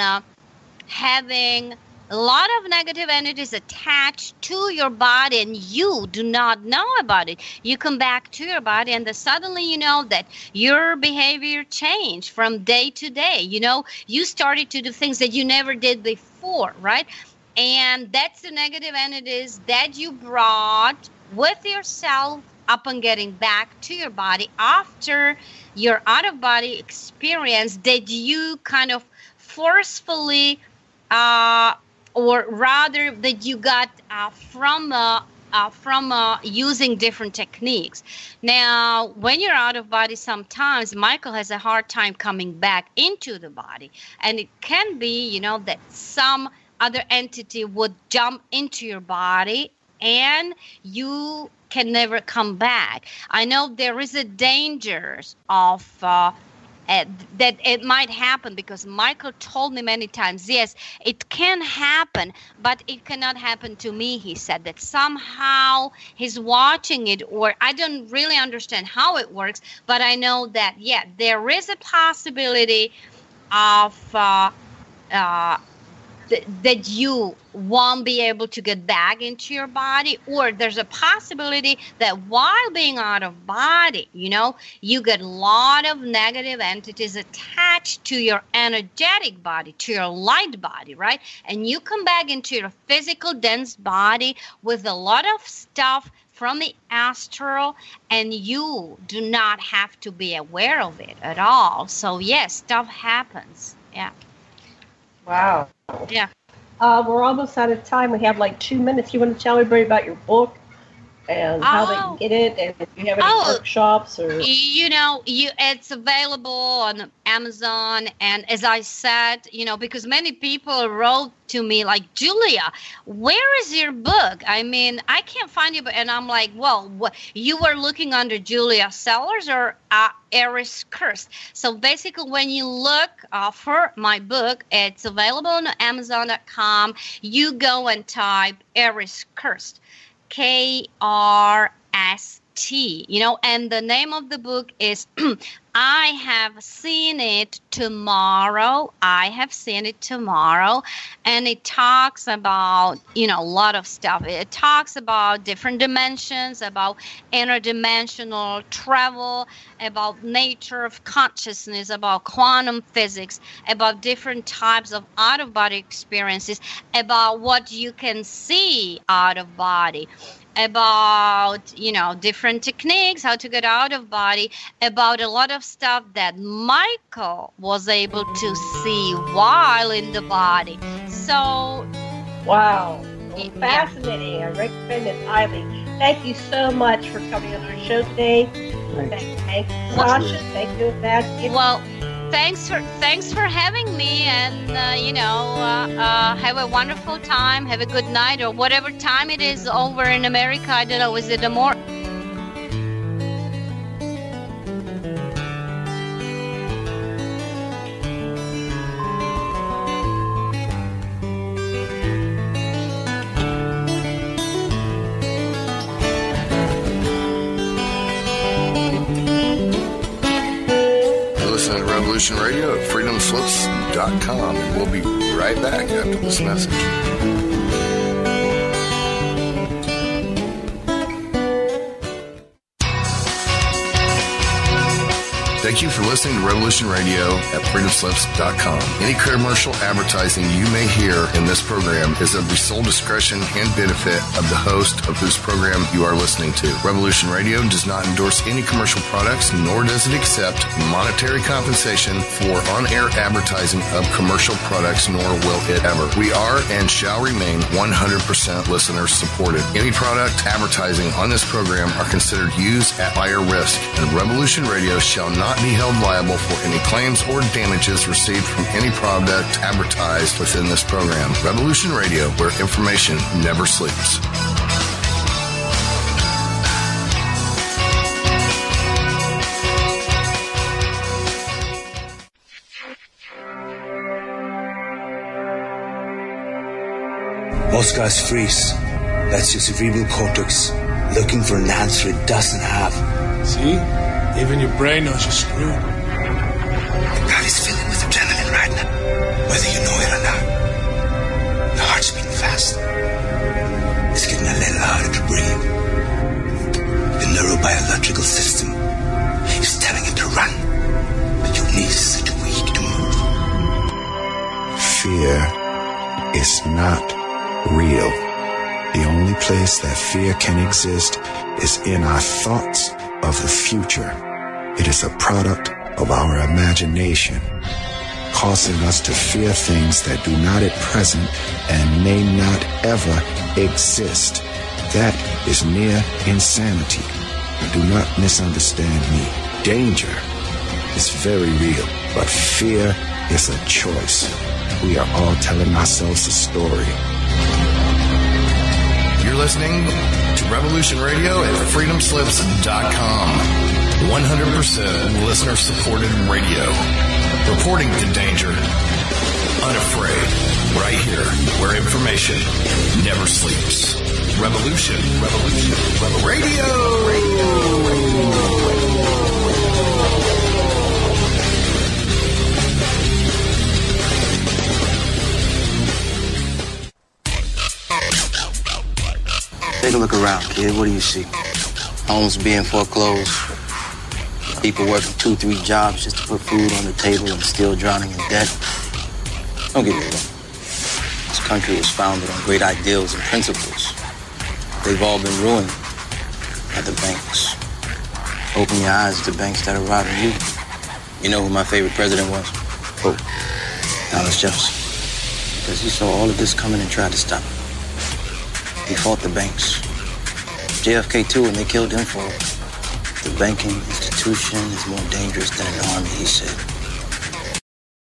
having a lot of negative energies attached to your body, and you do not know about it. You come back to your body, and then suddenly you know that your behavior changed from day to day. You started to do things that you never did before, right? And that's the negative entities that you brought with yourself upon getting back to your body after your out-of-body experience that you kind of forcefully, or rather that you got from using different techniques. Now, when you're out of body, sometimes Michael has a hard time coming back into the body. And it can be, that some other entity would jump into your body and you can never come back. I know there is a danger of that it might happen, because Michael told me many times, yes, it can happen, but it cannot happen to me. He said that somehow he's watching it, or I don't really understand how it works, but I know that, yeah, there is a possibility of that you won't be able to get back into your body, or there's a possibility that while being out of body, you get a lot of negative entities attached to your energetic body, to your light body, right? And you come back into your physical dense body with a lot of stuff from the astral, and you do not have to be aware of it at all. So yes, stuff happens. Yeah. Wow. Yeah. We're almost out of time. We have like 2 minutes. You want to tell everybody about your book and how they can get it, and if you have any workshops or... it's available on Amazon, and as I said, because many people wrote to me like, Julia, where is your book? I mean, I can't find you, and I'm like, well, you were looking under Julia Sellers or Eris Kirst. So basically, when you look for my book, it's available on Amazon.com. You go and type Eris Kirst, K-R-S-T, and the name of the book is I Have Seen It Tomorrow. I Have Seen It Tomorrow. And it talks about, a lot of stuff. It talks about different dimensions, about interdimensional travel, about nature of consciousness, about quantum physics, about different types of out-of-body experiences, about what you can see out of body, about, different techniques, how to get out of body, about a lot of stuff that Michael was able to see while in the body. So, wow, fascinating. I recommend it highly. Thank you so much for coming on our show today. Thank you, Sasha. Thank you, Matt. Well, thanks for having me, and have a wonderful time. Have a good night, or whatever time it is over in America. I don't know. Is it a more? Revolution Radio at freedomslips.com, and we'll be right back after this message. Thank you for listening to Revolution Radio at freedomslips.com. Any commercial advertising you may hear in this program is of the sole discretion and benefit of the host of whose program you are listening to. Revolution Radio does not endorse any commercial products, nor does it accept monetary compensation for on-air advertising of commercial products, nor will it ever. We are and shall remain 100% listener supported. Any product advertising on this program are considered used at higher risk, and Revolution Radio shall not be held liable for any claims or damages received from any product advertised within this program. Revolution Radio, where information never sleeps. Oscar's freeze. That's your cerebral cortex looking for an answer it doesn't have. See? Even your brain knows you're screwed. Your body's filling with adrenaline right now, whether you know it or not. Your heart's beating fast. It's getting a little harder to breathe. The neurobiological system is telling it to run, but your knees are too weak to move. Fear is not real. The only place that fear can exist is in our thoughts of the future. It is a product of our imagination. causing us to fear things that do not at present and may not ever exist. That is near insanity. Do not misunderstand me. Danger is very real, but fear is a choice. We are all telling ourselves a story. You're listening to Revolution Radio at freedomslips.com. 100% listener-supported radio. Reporting to danger, unafraid. Right here, where information never sleeps. Revolution Radio. Take a look around, kid. What do you see? Homes being foreclosed. People working 2-3 jobs just to put food on the table and still drowning in debt. Don't get me wrong. This country was founded on great ideals and principles. They've all been ruined by the banks. Open your eyes to banks that are robbing you. You know who my favorite president was? Oh, Thomas Jefferson. Because he saw all of this coming and tried to stop it. He fought the banks. JFK too, and they killed him for it. The banking institution is more dangerous than an army, he said.